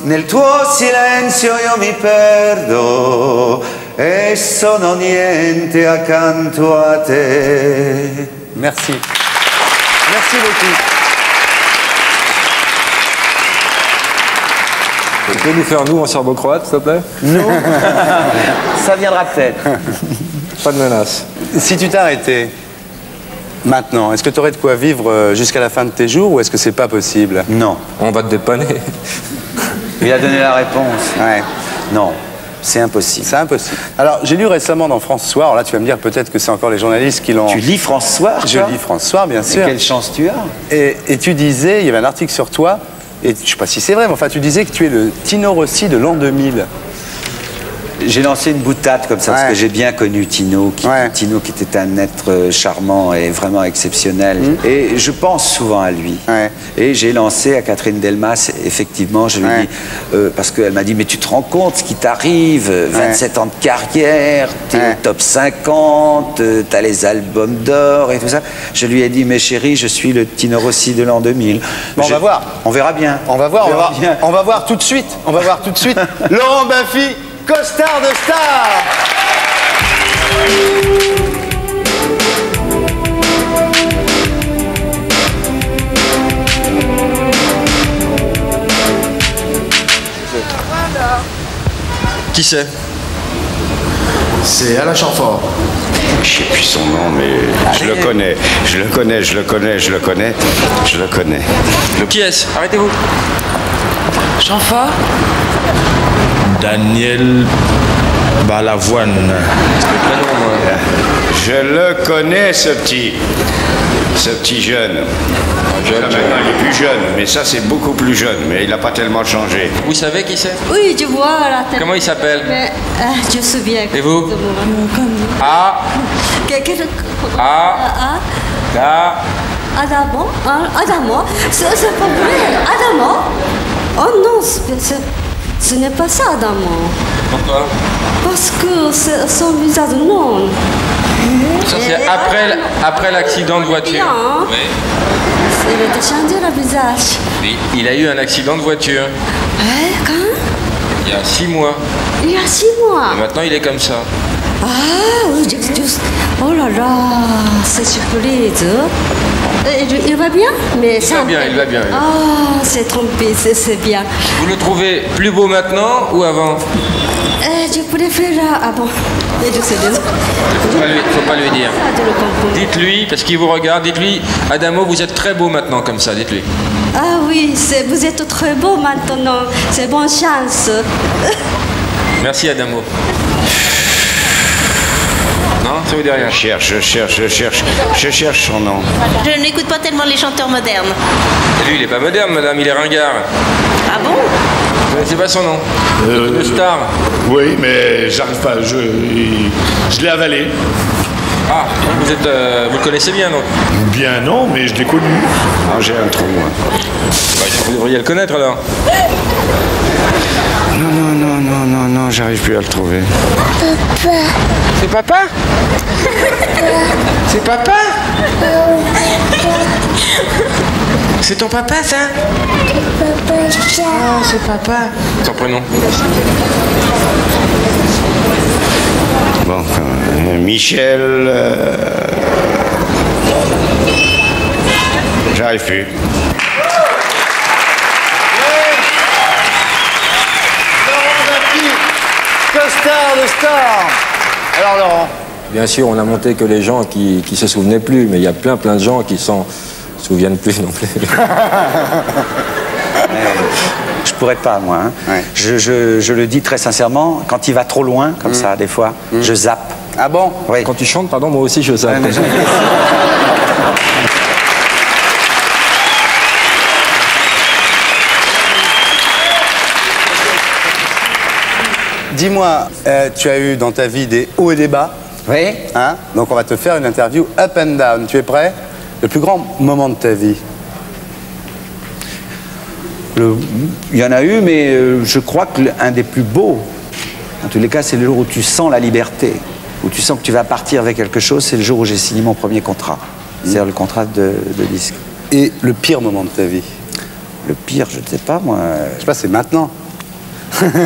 nel tuo silenzio io mi perdo e sono niente accanto a te. Merci. Merci beaucoup. Tu peux nous faire nous en serbo-croate, s'il te plaît? Non. Ça viendra peut-être. Pas de menace. Si tu t'arrêtais maintenant, est-ce que tu aurais de quoi vivre jusqu'à la fin de tes jours ou est-ce que c'est pas possible? Non. On va te dépanner. Il a donné la réponse. Ouais. Non. C'est impossible. C'est impossible. Alors, j'ai lu récemment dans France Soir, alors là tu vas me dire peut-être que c'est encore les journalistes qui l'ont... Tu lis France Soir? Je lis France Soir, bien sûr. Et quelle chance tu as. Et tu disais, il y avait un article sur toi, et je sais pas si c'est vrai, mais enfin tu disais que tu es le Tino Rossi de l'an 2000. J'ai lancé une boutade comme ça, parce que j'ai bien connu Tino, Tino qui était un être charmant et vraiment exceptionnel. Et je pense souvent à lui. Et j'ai lancé à Catherine Delmas, effectivement, je lui dis, parce qu'elle m'a dit, mais tu te rends compte ce qui t'arrive, 27 ans de carrière, t'es au top 50, t'as les albums d'or et tout ça. Je lui ai dit, mais chérie, je suis le Tino Rossi de l'an 2000. Bon, on va voir. On verra bien. On va voir, on va voir tout de suite. On va voir tout de suite. Laurent Baffy, costard de star. Qui c'est? C'est Alain Chamfort. Je sais plus son nom, mais je le connais. Je le connais, je le connais, je le connais, je le connais. Qui est-ce? Arrêtez-vous. Chamfort? Daniel Balavoine. Je le connais, ce petit jeune. Maintenant, il est plus jeune, mais ça, c'est beaucoup plus jeune, mais il n'a pas tellement changé. Vous savez qui c'est? Oui, je vois la tête. Comment il s'appelle? Mais je me souviens. Et vous? Ah. Adamo? Adamo? C'est pas vrai. Adamo? Oh non, ce n'est pas ça, Adamo. Pourquoi? Parce que son visage, non. Ça, c'est après l'accident de voiture. Bien, hein? Oui. Il a changé le visage. Oui, il a eu un accident de voiture. Quand? Il y a 6 mois. Il y a 6 mois. Et maintenant, il est comme ça. Ah oui, juste. Oh là là, c'est surprise. Il va bien? Mais il va bien, il va bien. Ah, c'est trompé, c'est bien. Vous le trouvez plus beau maintenant ou avant? Je préfère avant. Je sais déjà. Faut pas lui dire. Dites-lui, parce qu'il vous regarde, dites-lui, Adamo, vous êtes très beau maintenant comme ça, dites-lui. Ah oui, vous êtes très beau maintenant. C'est bonne chance. Merci, Adamo. Non, ça vous dit rien. Je cherche son nom. Je n'écoute pas tellement les chanteurs modernes. Et lui, il est pas moderne, madame, il est ringard. Ah bon? Vous connaissez pas son nom? Le star. Oui, mais j'arrive pas, je l'ai avalé. Ah, vous le connaissez bien donc? Bien non, mais je l'ai connu. Ah, j'ai un trou, moi. Bah, vous devriez le connaître alors. Non, j'arrive plus à le trouver. Papa. C'est papa? C'est papa? C'est ton papa, ça? Ah, c'est papa. Son prénom? Bon, Michel... J'arrive plus. Costard de star. Alors Laurent? Bien sûr, on a monté que les gens qui se souvenaient plus, mais il y a plein de gens qui s'en souviennent plus non plus. Je pourrais pas, moi. Hein. Je le dis très sincèrement, quand il va trop loin, comme ça, des fois, je zappe. Ah bon? Oui. Quand tu chantes, pardon, moi aussi je zappe. Dis-moi, tu as eu dans ta vie des hauts et des bas. Oui. Hein? Donc on va te faire une interview up and down. Tu es prêt? Le plus grand moment de ta vie? Il y en a eu, mais je crois qu'un des plus beaux, en tous les cas, c'est le jour où tu sens la liberté, où tu sens que tu vas partir avec quelque chose, c'est le jour où j'ai signé mon premier contrat. C'est-à-dire le contrat de disque. Et le pire moment de ta vie? Le pire, je ne sais pas, moi. Je sais pas, c'est maintenant.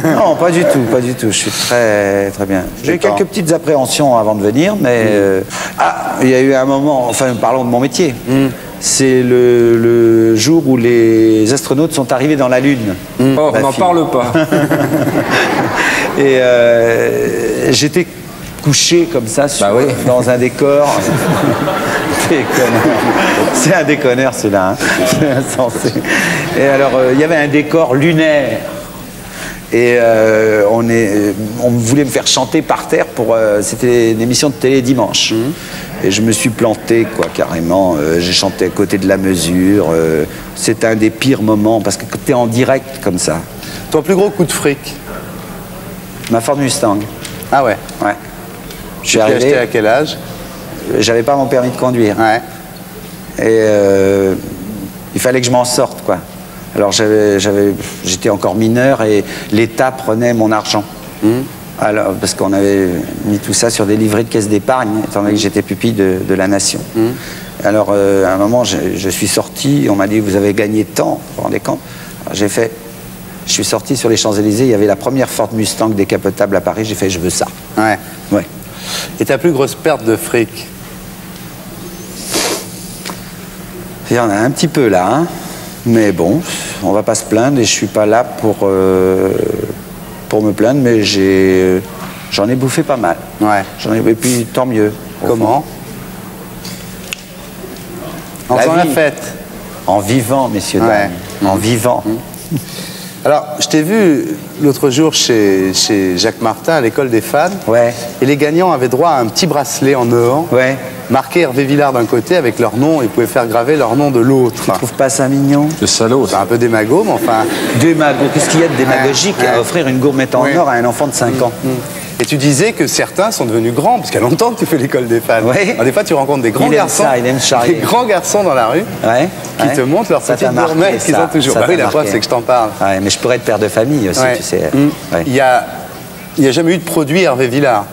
Non, pas du tout, pas du tout. Je suis très, très bien. J'ai eu quelques petites appréhensions avant de venir, mais... il y a eu un moment, enfin, parlons de mon métier. C'est le jour où les astronautes sont arrivés dans la Lune. Oh, on n'en parle pas. Et j'étais couché comme ça dans un décor. C'est un déconneur, celui-là. Hein. Insensé. Et alors, il y avait un décor lunaire. Et on voulait me faire chanter par terre pour... c'était une émission de télé dimanche. Et je me suis planté, quoi, carrément. J'ai chanté à côté de la mesure. C'est un des pires moments, parce que quand tu es en direct comme ça... Ton plus gros coup de fric? Ma Ford Mustang. Ah ouais? Ouais. Je suis arrivé... acheté à quel âge? J'avais pas mon permis de conduire. Ouais. Et il fallait que je m'en sorte, quoi. Alors j'étais encore mineur et l'État prenait mon argent. Alors, parce qu'on avait mis tout ça sur des livrets de caisse d'épargne, étant donné que j'étais pupille de la nation. Alors à un moment, je suis sorti, on m'a dit vous avez gagné tant, vous vous rendez compte? J'ai fait, je suis sorti sur les Champs-Élysées, il y avait la première Ford Mustang décapotable à Paris, j'ai fait je veux ça. Ouais. Ouais. Et ta plus grosse perte de fric? Il y en a un petit peu là, hein. Mais bon, on va pas se plaindre et je suis pas là pour me plaindre, mais j'en ai bouffé pas mal. Ouais. Et puis tant mieux. Comment? En faisant la fête. En vivant, messieurs, dames. En vivant. Alors, je t'ai vu l'autre jour chez Jacques Martin à l'école des fans. Ouais. Et les gagnants avaient droit à un petit bracelet en or. Ouais. Marqué Hervé Villard d'un côté avec leur nom et ils pouvaient faire graver leur nom de l'autre. Tu trouves pas ça mignon? Le salaud. C'est un peu démago, mais enfin... Démago. Qu'est-ce qu'il y a de démagogique à offrir une gourmette en or à un enfant de 5 ans? Et tu disais que certains sont devenus grands, parce qu'il y a longtemps que tu fais l'école des fans. Ouais. Alors, des fois, tu rencontres des grands garçons, des grands garçons dans la rue, qui te montrent leur petite gourmette qu'ils ont toujours. Bah oui, la preuve, c'est que je t'en parle. Ouais, mais je pourrais être père de famille aussi, tu sais. Il y a jamais eu de produit Hervé Villard?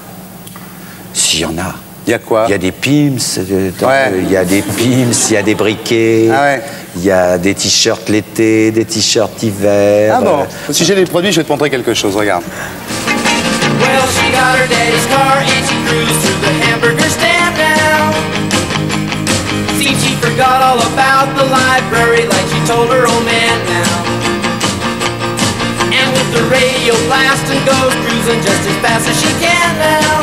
S'il y en a. Il y a quoi? Il y a des Pims, il y a des Pims, il y a des briquets, il y a des t-shirts l'été, des t-shirts hiver. Ah bon? Si j'ai des produits, je vais te montrer quelque chose, regarde. Well, she got her daddy's car and she cruised to the hamburger stand now. Seems she forgot all about the library like she told her old man now. And with the radio blasting goes cruising just as fast as she can now.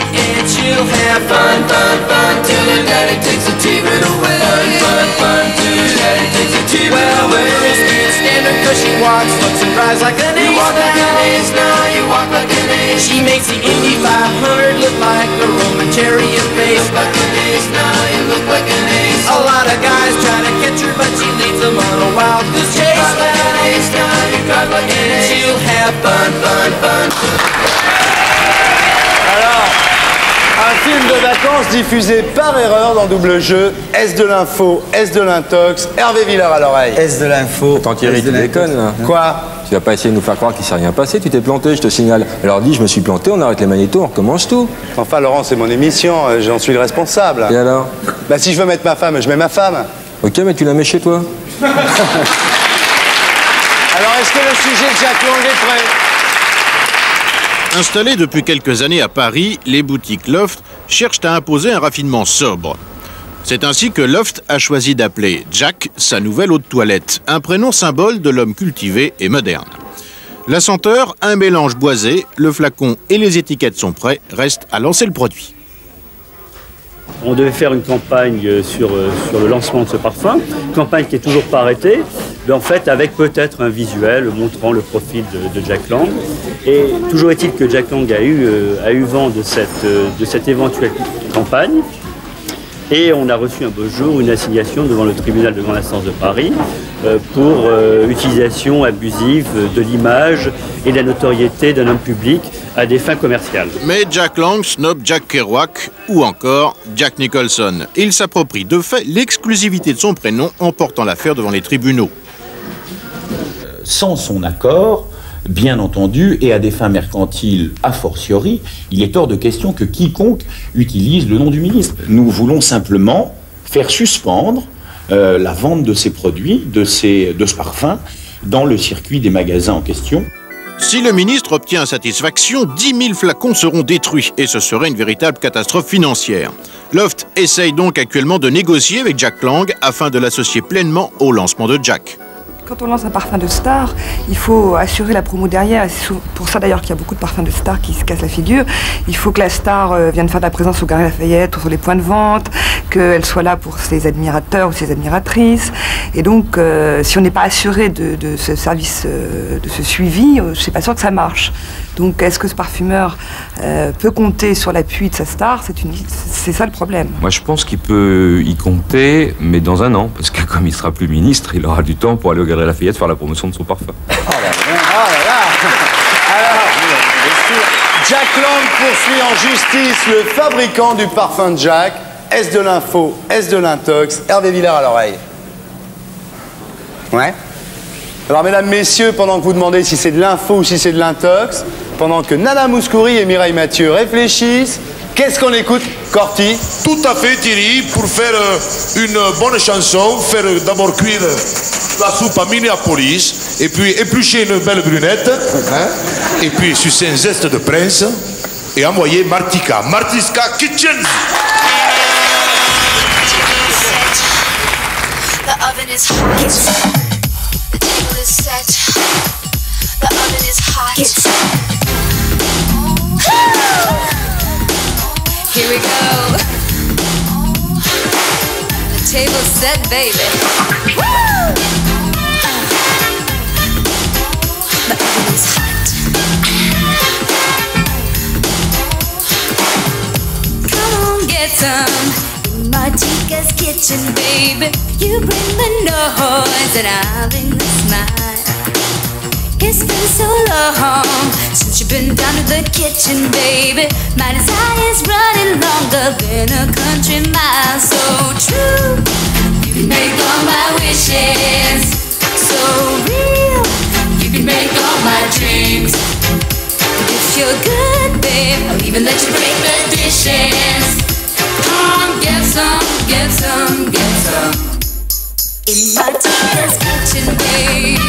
And she'll have fun, fun, fun till her daddy takes a T-bird away. Fun, fun, fun till her daddy takes a T-bird away. Well, the girls can't stand her 'cause she walks, looks and drives like an ace. You walk like an ace now, you walk like an ace. She makes the Indy 500 look like a Roman chariot race. You look like an ace now, you look like an ace. A lot of guys try to catch her, but she leads them on a wild goose chase. You drive like an ace now, you drive like an ace. She'll have fun, fun, fun. Alors, un film de vacances diffusé par erreur dans Double Jeu. Est-ce de l'info? Est-ce de l'intox? Hervé Villard à l'oreille. Est-ce de l'info? Attends Thierry, tu déconnes là. Quoi? Tu vas pas essayer de nous faire croire qu'il s'est rien passé, tu t'es planté, je te signale. Alors dis, je me suis planté, on arrête les magnétos, on recommence tout. Enfin Laurent, c'est mon émission, j'en suis le responsable. Et alors? Bah si je veux mettre ma femme, je mets ma femme. Ok, mais tu la mets chez toi. Alors est-ce que le sujet de Jacques Lang est prêt? Installées depuis quelques années à Paris, les boutiques Loft cherchent à imposer un raffinement sobre. C'est ainsi que Loft a choisi d'appeler Jack sa nouvelle eau de toilette, un prénom symbole de l'homme cultivé et moderne. La senteur, un mélange boisé, le flacon et les étiquettes sont prêts, reste à lancer le produit. On devait faire une campagne sur le lancement de ce parfum, campagne qui n'est toujours pas arrêtée, mais en fait avec peut-être un visuel montrant le profil de Jack Lang. Et toujours est-il que Jack Lang a eu vent de cette éventuelle campagne. Et on a reçu un beau jour une assignation devant le tribunal de grande instance de Paris pour utilisation abusive de l'image et de la notoriété d'un homme public à des fins commerciales. Mais Jack Lang snob Jack Kerouac ou encore Jack Nicholson. Il s'approprie de fait l'exclusivité de son prénom en portant l'affaire devant les tribunaux. Sans son accord, bien entendu, et à des fins mercantiles a fortiori, il est hors de question que quiconque utilise le nom du ministre. Nous voulons simplement faire suspendre la vente de ces produits, de ce parfum, dans le circuit des magasins en question. Si le ministre obtient satisfaction, 10 000 flacons seront détruits et ce serait une véritable catastrophe financière. Loft essaye donc actuellement de négocier avec Jack Lang afin de l'associer pleinement au lancement de Jack. Quand on lance un parfum de star, il faut assurer la promo derrière. Et c'est pour ça d'ailleurs qu'il y a beaucoup de parfums de stars qui se cassent la figure. Il faut que la star vienne faire de la présence au Galeries Lafayette ou sur les points de vente, qu'elle soit là pour ses admirateurs ou ses admiratrices. Et donc, si on n'est pas assuré de ce service, de ce suivi, je ne suis pas sûre que ça marche. Donc, est-ce que ce parfumeur peut compter sur l'appui de sa star? C'est ça le problème. Moi, je pense qu'il peut y compter, mais dans un an, parce que comme il sera plus ministre, il aura du temps pour aller au Galeries Lafayette faire la promotion de son parfum. Oh là là. Alors, Jack Lang poursuit en justice le fabricant du parfum de Jack. Est-ce de l'info? Est-ce de l'intox? Hervé Villard à l'oreille. Ouais. Alors, mesdames, messieurs, pendant que vous demandez si c'est de l'info ou si c'est de l'intox, pendant que Nana Mouskouri et Mireille Mathieu réfléchissent, qu'est-ce qu'on écoute, Corti? Tout à fait, Thierry. Pour faire une bonne chanson, faire d'abord cuire la soupe à Minneapolis, et puis éplucher une belle brunette, hein, et puis sucer un zeste de prince, et envoyer Martika. Martiska Kitchen. The oven is hot. The table is set. The oven is hot. Here we go. The table's set, baby. Woo! The oven is hot. Come on, get some in Martika's kitchen, baby. You bring the noise and I'll bring the smile. It's been so long since you've been down to the kitchen, baby. My desire is running longer than a country mile. So true, you can make all my wishes. So real, you can make all my dreams. If you're good, babe, I'll even let you break the dishes. Come on, get some, get some, get some in Martika's kitchen, babe.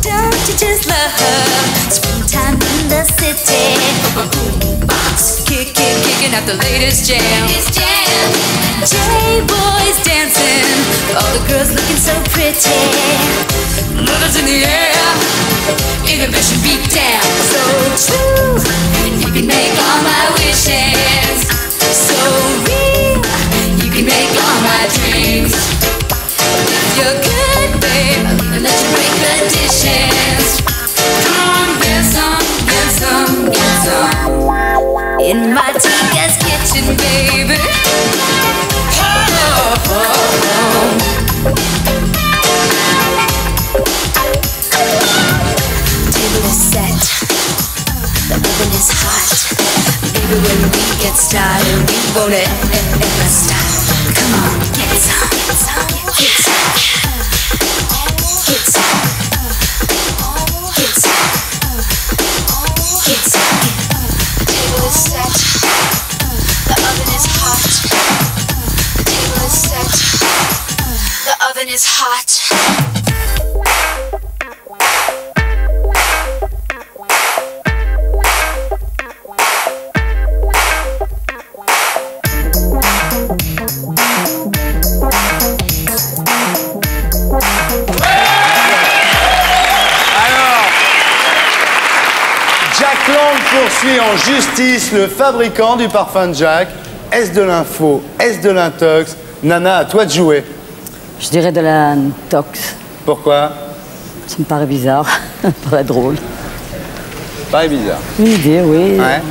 Don't you just love springtime in the city? Box, kicking out the latest jam. J-boys dancing, all the girls looking so pretty. Lovers in the air, inhibition beat down. So true, you can make all my wishes. So real, you can make all my dreams. If you're good, babe, I'll even let you break the dishes. Come on, get some, get some, get some in Martika's kitchen, baby. Table is set, the oven is hot. Baby, when we get started, we won't ever stop. Come on, get some, get some, get some, get some, get some, get some. The table is set, the oven is hot. The table is set, the oven is hot. Jack Lang poursuit en justice le fabricant du parfum de Jack. Est-ce de l'info? Est-ce de l'intox? Nana, à toi de jouer. Je dirais de l'intox. Pourquoi? Ça me paraît bizarre, ça me paraît drôle. Paraît bizarre. Une idée, oui. Ouais.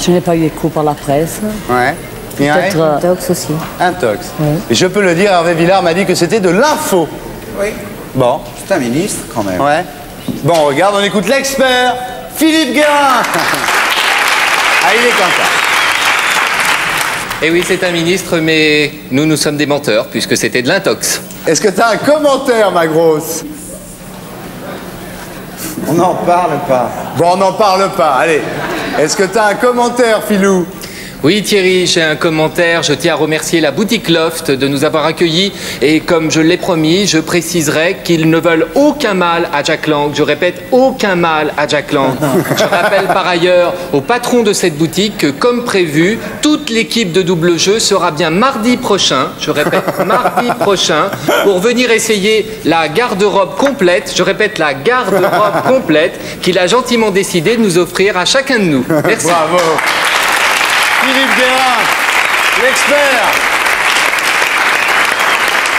Je n'ai pas eu écho par la presse. Ouais. Peut-être intox aussi. Intox. Oui. Et je peux le dire, Hervé Villard m'a dit que c'était de l'info. Oui. Bon. C'est un ministre, quand même. Ouais. Bon, regarde, on écoute l'expert, Philippe Guérin. Ah, il est content. Eh oui, c'est un ministre, mais nous sommes des menteurs, puisque c'était de l'intox. Est-ce que tu as un commentaire, ma grosse? On n'en parle pas. Bon, on n'en parle pas, allez. Est-ce que tu as un commentaire, Philou? Oui Thierry, j'ai un commentaire. Je tiens à remercier la boutique Loft de nous avoir accueillis. Et comme je l'ai promis, je préciserai qu'ils ne veulent aucun mal à Jack Lang. Je répète, aucun mal à Jack Lang. Je rappelle par ailleurs au patron de cette boutique que, comme prévu, toute l'équipe de Double Jeu sera bien mardi prochain, je répète, mardi prochain, pour venir essayer la garde-robe complète, je répète, la garde-robe complète qu'il a gentiment décidé de nous offrir à chacun de nous. Merci. Bravo. Philippe Guérin, l'expert.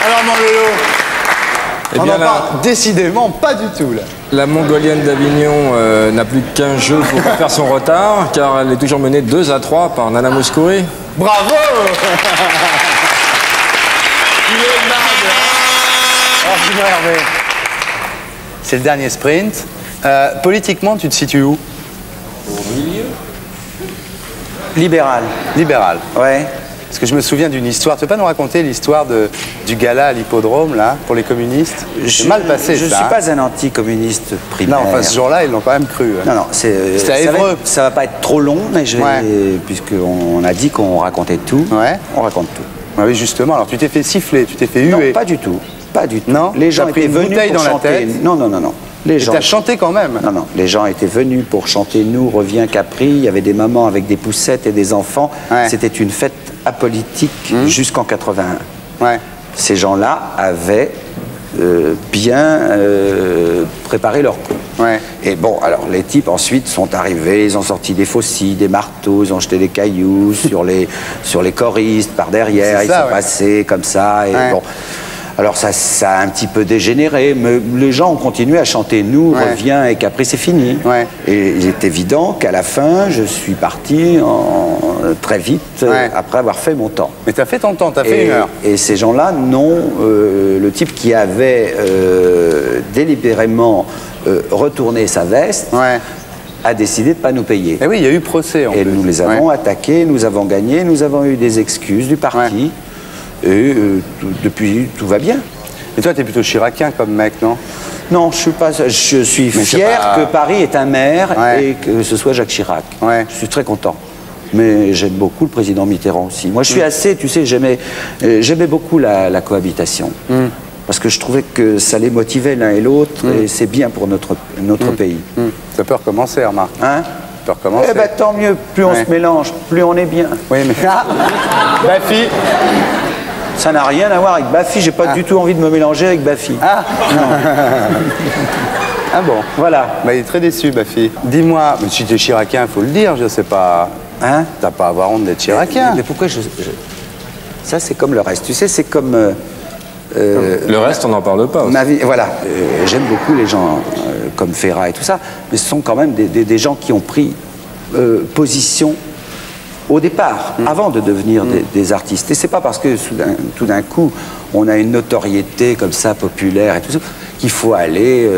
Alors mon Lolo, Eh on bien, n'en parle décidément pas du tout là. La Mongolienne d'Avignon n'a plus que 15 jeux pour faire son retard, car elle est toujours menée 2-3 par Nana Mouskouri. Bravo. Hervé. C'est le dernier sprint. Politiquement, tu te situes où? Au milieu. Libéral. Libéral. Ouais. Parce que je me souviens d'une histoire. Tu peux pas nous raconter l'histoire du gala à l'hippodrome, là, pour les communistes? C'est mal passé, je ça. Je suis pas un anticommuniste primaire. Non, enfin, ce jour-là, ils l'ont quand même cru. Non, non, c'était à Évreux. Ça va pas être trop long, mais puisqu'on a dit qu'on racontait tout, on raconte tout. Ah oui, justement. Alors, tu t'es fait siffler, tu t'es fait huer. Non, pas du tout. Pas du tout. Non. Les gens étaient venus pour dans chanter. La tête. Non, non, non, non. Les gens. T'as chanté quand même. Non, non. Les gens étaient venus pour chanter Nous revient Capri. Il y avait des mamans avec des poussettes et des enfants. Ouais. C'était une fête apolitique jusqu'en 81. Ouais. Ces gens-là avaient bien préparé leur coup. Ouais. Et bon, alors les types ensuite sont arrivés, ils ont sorti des faucilles, des marteaux, ils ont jeté des cailloux sur les choristes par derrière, ils sont passés comme ça. Et bon. Alors ça a un petit peu dégénéré, mais les gens ont continué à chanter Nous, Reviens et Capri, c'est fini. Ouais. Et il est évident qu'à la fin, je suis parti très vite après avoir fait mon temps. Mais tu as fait ton temps, tu as fait 1 heure. Et ces gens-là n'ont... le type qui avait délibérément retourné sa veste a décidé de ne pas nous payer. Et oui, il y a eu procès en plus. Et nous les avons attaqués, nous avons gagné, nous avons eu des excuses du parti. Et depuis, tout va bien. Et toi, tu es plutôt chiracien comme mec, non? Non, je suis pas. Je suis fier que Paris est un maire et que ce soit Jacques Chirac. Je suis très content. Mais j'aime beaucoup le président Mitterrand aussi. Moi, je suis assez, tu sais, j'aimais beaucoup la cohabitation. Parce que je trouvais que ça les motivait l'un et l'autre et c'est bien pour notre pays. Ça peut recommencer, remarque. Hein? Ça peut recommencer. Eh ben, tant mieux. Plus on se mélange, plus on est bien. Oui, mais... Baffy. Ça n'a rien à voir avec Baffy, j'ai pas du tout envie de me mélanger avec Baffy. Ah non. Ah bon, voilà. Bah, il est très déçu, Baffy. Dis-moi, mais si tu es chiracien, il faut le dire, je sais pas. Hein? T'as pas à avoir honte d'être chiracien. Mais pourquoi Ça, c'est comme le reste. Tu sais, c'est comme... le reste, on n'en parle pas. Ma vie, voilà. J'aime beaucoup les gens comme Ferrat et tout ça, mais ce sont quand même des gens qui ont pris position au départ, avant de devenir des artistes. Et c'est pas parce que tout d'un coup, on a une notoriété comme ça, populaire et tout ça, qu'il faut aller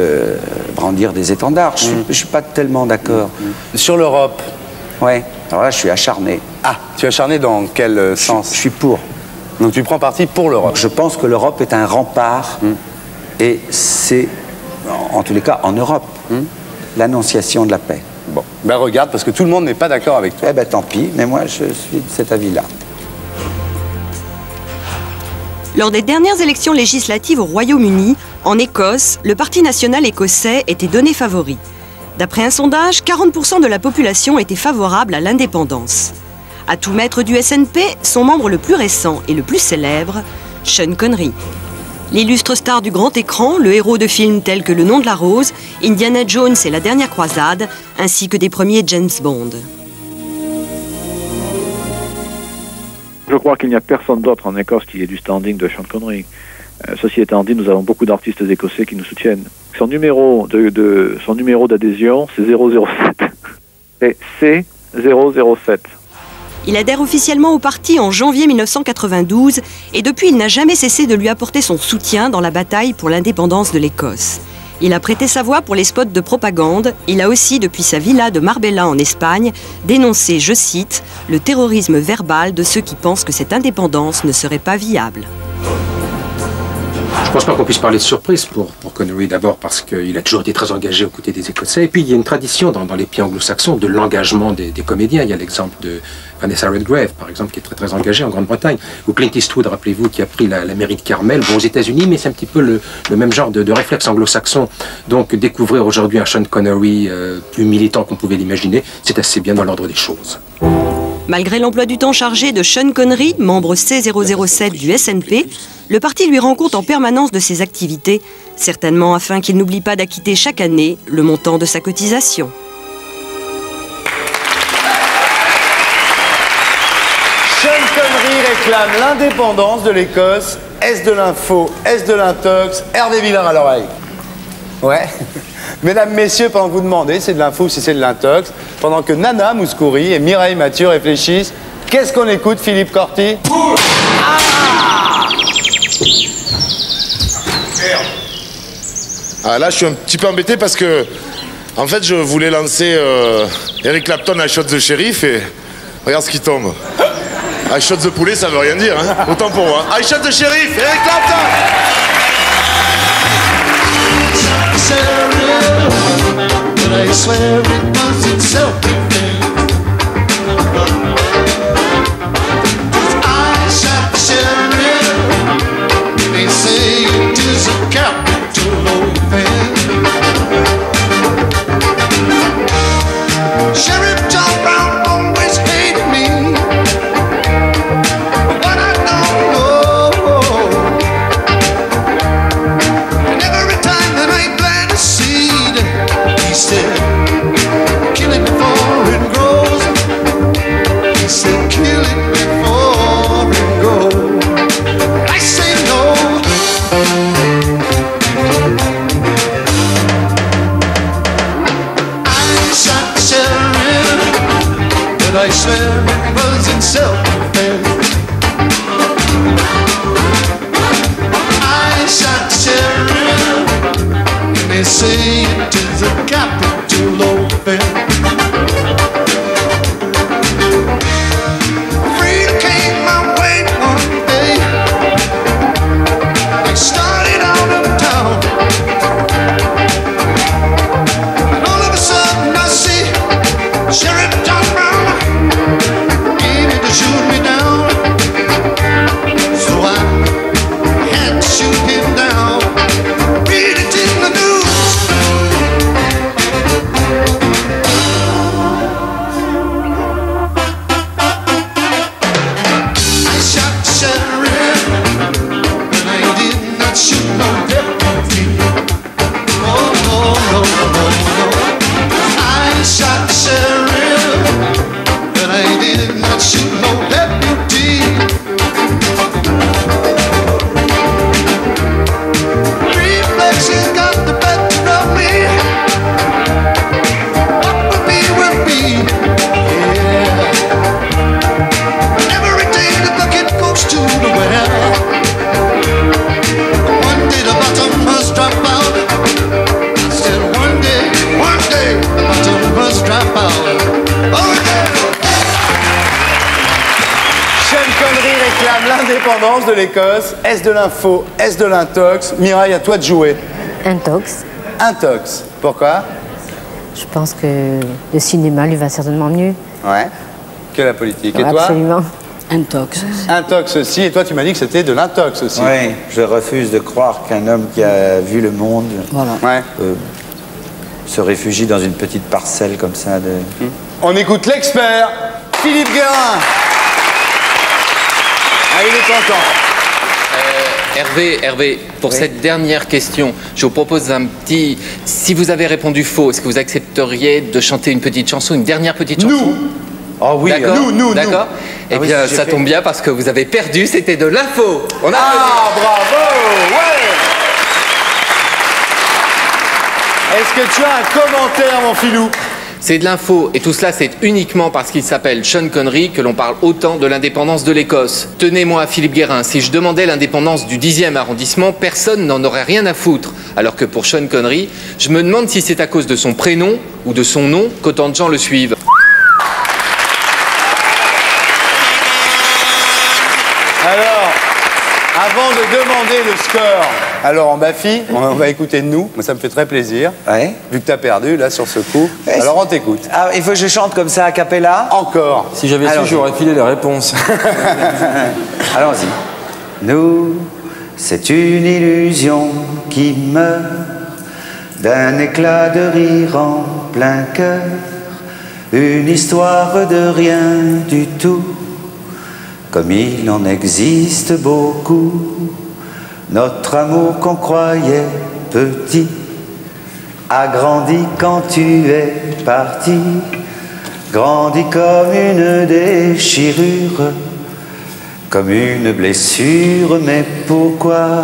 brandir des étendards. Je suis pas tellement d'accord. Sur l'Europe? Ouais. Alors là, je suis acharné. Ah, tu es acharné dans quel sens? Je suis pour. Donc tu prends parti pour l'Europe? Je pense que l'Europe est un rempart et c'est, en tous les cas, en Europe, l'annonciation de la paix. Bon, ben regarde, parce que tout le monde n'est pas d'accord avec toi. Eh ben tant pis, mais moi je suis de cet avis-là. Lors des dernières élections législatives au Royaume-Uni, en Écosse, le Parti national écossais était donné favori. D'après un sondage, 40% de la population était favorable à l'indépendance. À tout maître du SNP, son membre le plus récent et le plus célèbre, Sean Connery. L'illustre star du grand écran, le héros de films tels que Le Nom de la Rose, Indiana Jones et La Dernière Croisade, ainsi que des premiers James Bond. Je crois qu'il n'y a personne d'autre en Écosse qui ait du standing de Sean Connery. Ceci étant dit, nous avons beaucoup d'artistes écossais qui nous soutiennent. Son numéro d'adhésion, c'est 007. C'est C007. Il adhère officiellement au parti en janvier 1992 et depuis il n'a jamais cessé de lui apporter son soutien dans la bataille pour l'indépendance de l'Écosse. Il a prêté sa voix pour les spots de propagande. Il a aussi, depuis sa villa de Marbella en Espagne, dénoncé, je cite, « le terrorisme verbal de ceux qui pensent que cette indépendance ne serait pas viable ». Je pense pas qu'on puisse parler de surprise pour Connery, d'abord parce qu'il a toujours été très engagé aux côtés des Écossais. Et puis il y a une tradition dans les pays anglo-saxons de l'engagement des comédiens. Il y a l'exemple de Vanessa Redgrave, par exemple, qui est très très engagée en Grande-Bretagne. Ou Clint Eastwood, rappelez-vous, qui a pris la mairie de Carmel, bon, aux États-Unis, mais c'est un petit peu le même genre de réflexe anglo-saxon. Donc découvrir aujourd'hui un Sean Connery plus militant qu'on pouvait l'imaginer, c'est assez bien dans l'ordre des choses. Malgré l'emploi du temps chargé de Sean Connery, membre C007 du SNP, le parti lui rend compte en permanence de ses activités, certainement afin qu'il n'oublie pas d'acquitter chaque année le montant de sa cotisation. Sean Connery réclame l'indépendance de l'Écosse. Est-ce de l'info? Est-ce de l'intox? Hervé Villard à l'oreille. Ouais. Mesdames, messieurs, pendant que vous demandez, c'est de l'info ou si c'est de l'intox, pendant que Nana Mouskouri et Mireille Mathieu réfléchissent, qu'est-ce qu'on écoute, Philippe Corti? Ah, là, je suis un petit peu embêté parce que, en fait, je voulais lancer Eric Clapton, I Shot the Sheriff, et regarde ce qui tombe. I Shot the Poulet, ça veut rien dire, hein. Autant pour moi. I Shot the Sheriff, Eric Clapton! But I swear it was in self-defense. I shot the sheriff. They say it is a capital offense. Sheriff John Brown always hated me, but I don't know. And every time that I plant a seed, he said, kill it before it grows. He said, kill it before it grows. I say no. I shot the sheriff, but I swear it was in self-defense. I shot the sheriff, and they say it is a capital offense. Freedom came my way one day. I started out uptown, and all of a sudden I see Sheriff John Brown aiming to shoot me down. So I had to shoot him down. Read it in the news. I shot the sheriff, but I did not shoot no deputy. Oh, no, no, no, no. I shot the sheriff, but I did not shoot no deputy. Reflexes got the better of me. What will be will be. Yeah. Every day the bucket goes to the well. One day the bottom must drop out. I said one day the bottom must drop out. Oh yeah. Sean Connery réclame l'indépendance de l'Écosse. Est-ce de l'info? Est-ce de l'intox? Mireille, à toi de jouer. Intox. Intox. Pourquoi? Je pense que le cinéma lui va certainement mieux. Ouais. Que la politique. Et toi? Absolument. Intox. Intox aussi. Et toi, tu m'as dit que c'était de l'intox aussi. Oui, je refuse de croire qu'un homme qui a vu le monde Ouais. se réfugie dans une petite parcelle comme ça de... On écoute l'expert, Philippe Guérin. Ah, il est content. Hervé, pour cette dernière question, je vous propose un petit... Si vous avez répondu faux, est-ce que vous accepteriez de chanter une petite chanson, une dernière petite chanson? Nous. Oh oui, d'accord, nous. D'accord. Eh bien, oui, ça tombe bien parce que vous avez perdu, c'était de l'info. On a bravo. Ouais. Est-ce que tu as un commentaire, mon filou? C'est de l'info, et tout cela c'est uniquement parce qu'il s'appelle Sean Connery que l'on parle autant de l'indépendance de l'Écosse. Tenez-moi, Philippe Guérin, si je demandais l'indépendance du 10e arrondissement, personne n'en aurait rien à foutre. Alors que pour Sean Connery, je me demande si c'est à cause de son prénom ou de son nom qu'autant de gens le suivent. Alors, Avant de demander le score, alors ma fille, on va écouter de nous. Moi, ça me fait très plaisir. Ouais. Vu que t'as perdu, là, sur ce coup. Ouais, alors, on t'écoute. Ah, il faut que je chante comme ça, a cappella? Encore. Si j'avais su, j'aurais filé les réponses. Allons-y. Nous, c'est une illusion qui meurt d'un éclat de rire en plein cœur. Une histoire de rien du tout, comme il en existe beaucoup. Notre amour qu'on croyait petit a grandi quand tu es parti, grandi comme une déchirure, comme une blessure. Mais pourquoi?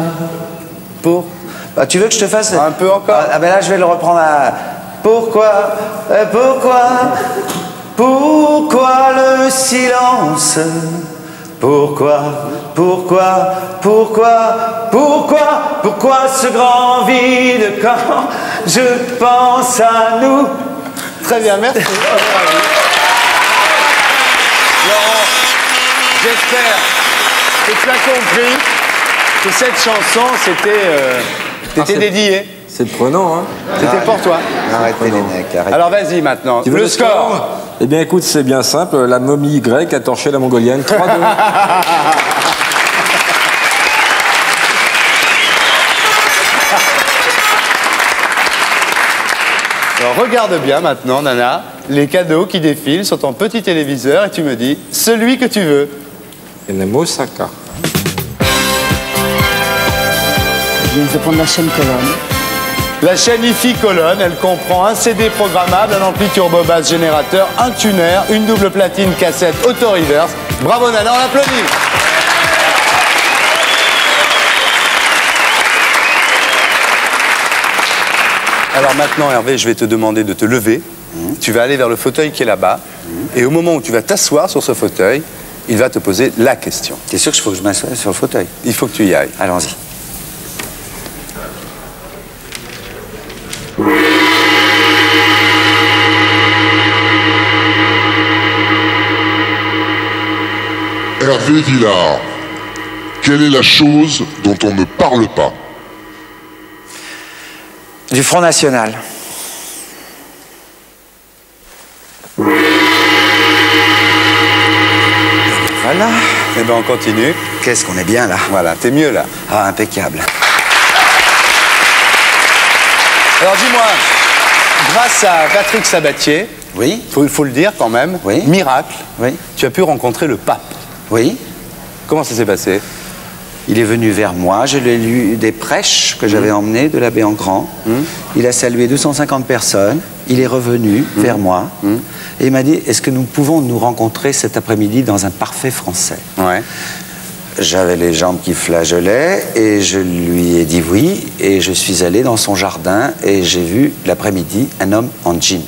Bah, tu veux que je te fasse un peu encore? Ah ben là je vais le reprendre à... Pourquoi le silence? Pourquoi ce grand vide quand je pense à nous? Très bien, merci. Laurent, j'espère que tu as compris que cette chanson, c'était dédié. C'est prenant, hein? C'était pour toi. Arrêtez les mecs, arrêtez. Alors vas-y maintenant, Tu veux le score. Eh bien écoute, c'est bien simple, la momie grecque a torché la mongolienne 3-2. Alors regarde bien maintenant, Nana, les cadeaux qui défilent sur ton petit téléviseur et tu me dis celui que tu veux. Enemo Osaka. Je viens de prendre la chaîne Colonne. La chaîne IFI Colonne, elle comprend un CD programmable, un ampli turbo basse générateur, un tuner, une double platine cassette auto-reverse. Bravo Nana, on l'applaudit. Alors maintenant Hervé, je vais te demander de te lever. Tu vas aller vers le fauteuil qui est là-bas. Et au moment où tu vas t'asseoir sur ce fauteuil, il va te poser la question. T'es sûr qu'il faut que je m'assoie sur le fauteuil? Il faut que tu y ailles. Allons-y. Hervé Villard, quelle est la chose dont on ne parle pas? Du Front National. Voilà. Eh bien on continue. Qu'est-ce qu'on est bien là. Voilà, t'es mieux là. Ah, impeccable. Alors dis-moi, grâce à Patrick Sabatier, oui, faut le dire quand même, oui, miracle, oui, tu as pu rencontrer le pape. Oui. Comment ça s'est passé? Il est venu vers moi, je lui ai lu des prêches que j'avais emmenés de l'abbé Engrand. Il a salué 250 personnes, il est revenu vers moi et il m'a dit, est-ce que nous pouvons nous rencontrer cet après-midi dans un parfait français? Ouais. J'avais les jambes qui flageolaient et je lui ai dit oui et je suis allé dans son jardin et j'ai vu l'après-midi un homme en jean.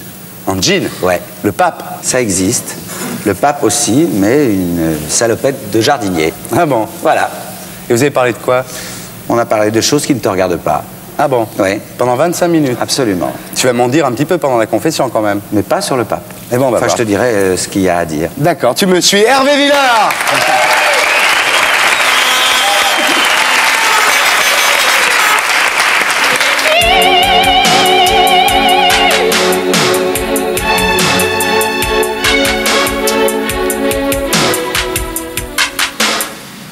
En jean? Ouais. Le pape? Ça existe. Le pape aussi, mais une salopette de jardinier. Ah bon? Voilà. Et vous avez parlé de quoi? On a parlé de choses qui ne te regardent pas. Ah bon? Oui. Pendant 25 minutes? Absolument. Tu vas m'en dire un petit peu pendant la confession quand même. Mais pas sur le pape. Eh bon, on va enfin, voir. je te dirai ce qu'il y a à dire. D'accord, tu me suis. Hervé Villard.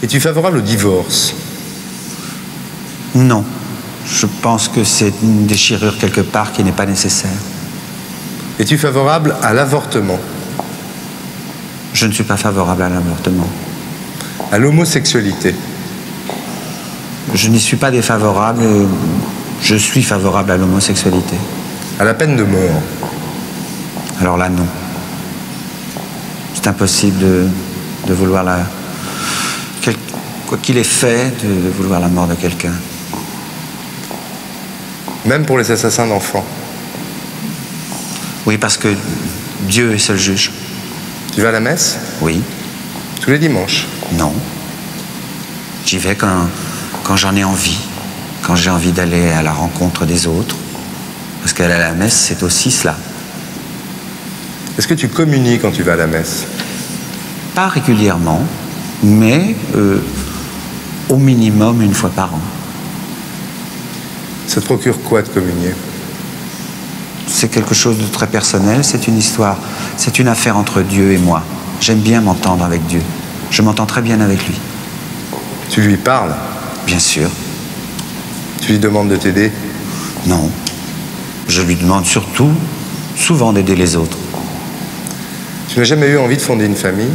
Es-tu favorable au divorce? Non. Je pense que c'est une déchirure quelque part qui n'est pas nécessaire. Es-tu favorable à l'avortement? Je ne suis pas favorable à l'avortement. À l'homosexualité? Je n'y suis pas défavorable. Je suis favorable à l'homosexualité. À la peine de mort? Alors là, non. C'est impossible de vouloir la... Quoi qu'il ait fait, de vouloir la mort de quelqu'un. Même pour les assassins d'enfants? Oui, parce que Dieu est seul juge. Tu vas à la messe? Oui. Tous les dimanches? Non. J'y vais quand j'en ai envie. Quand j'ai envie d'aller à la rencontre des autres. Parce qu'aller à la messe, c'est aussi cela. Est-ce que tu communies quand tu vas à la messe? Pas régulièrement, mais au minimum une fois par an. Ça te procure quoi de communier? C'est quelque chose de très personnel, c'est une histoire, c'est une affaire entre Dieu et moi. J'aime bien m'entendre avec Dieu. Je m'entends très bien avec lui. Tu lui parles? Bien sûr. Tu lui demandes de t'aider? Non. Je lui demande surtout, souvent, d'aider les autres. Tu n'as jamais eu envie de fonder une famille?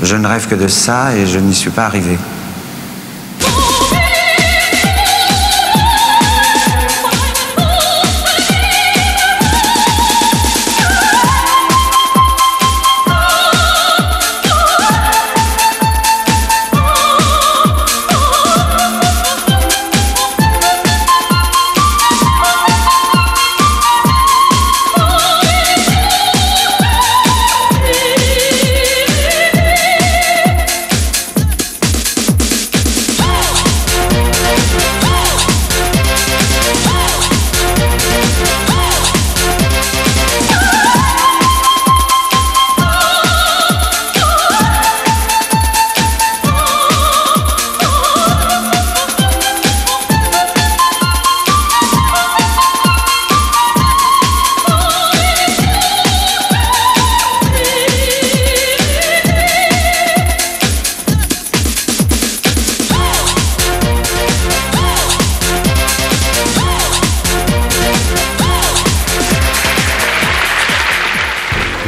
Je ne rêve que de ça et je n'y suis pas arrivé.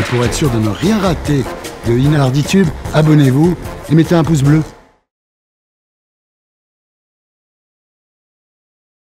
Pour être sûr de ne rien rater de Inarditube, abonnez-vous et mettez un pouce bleu.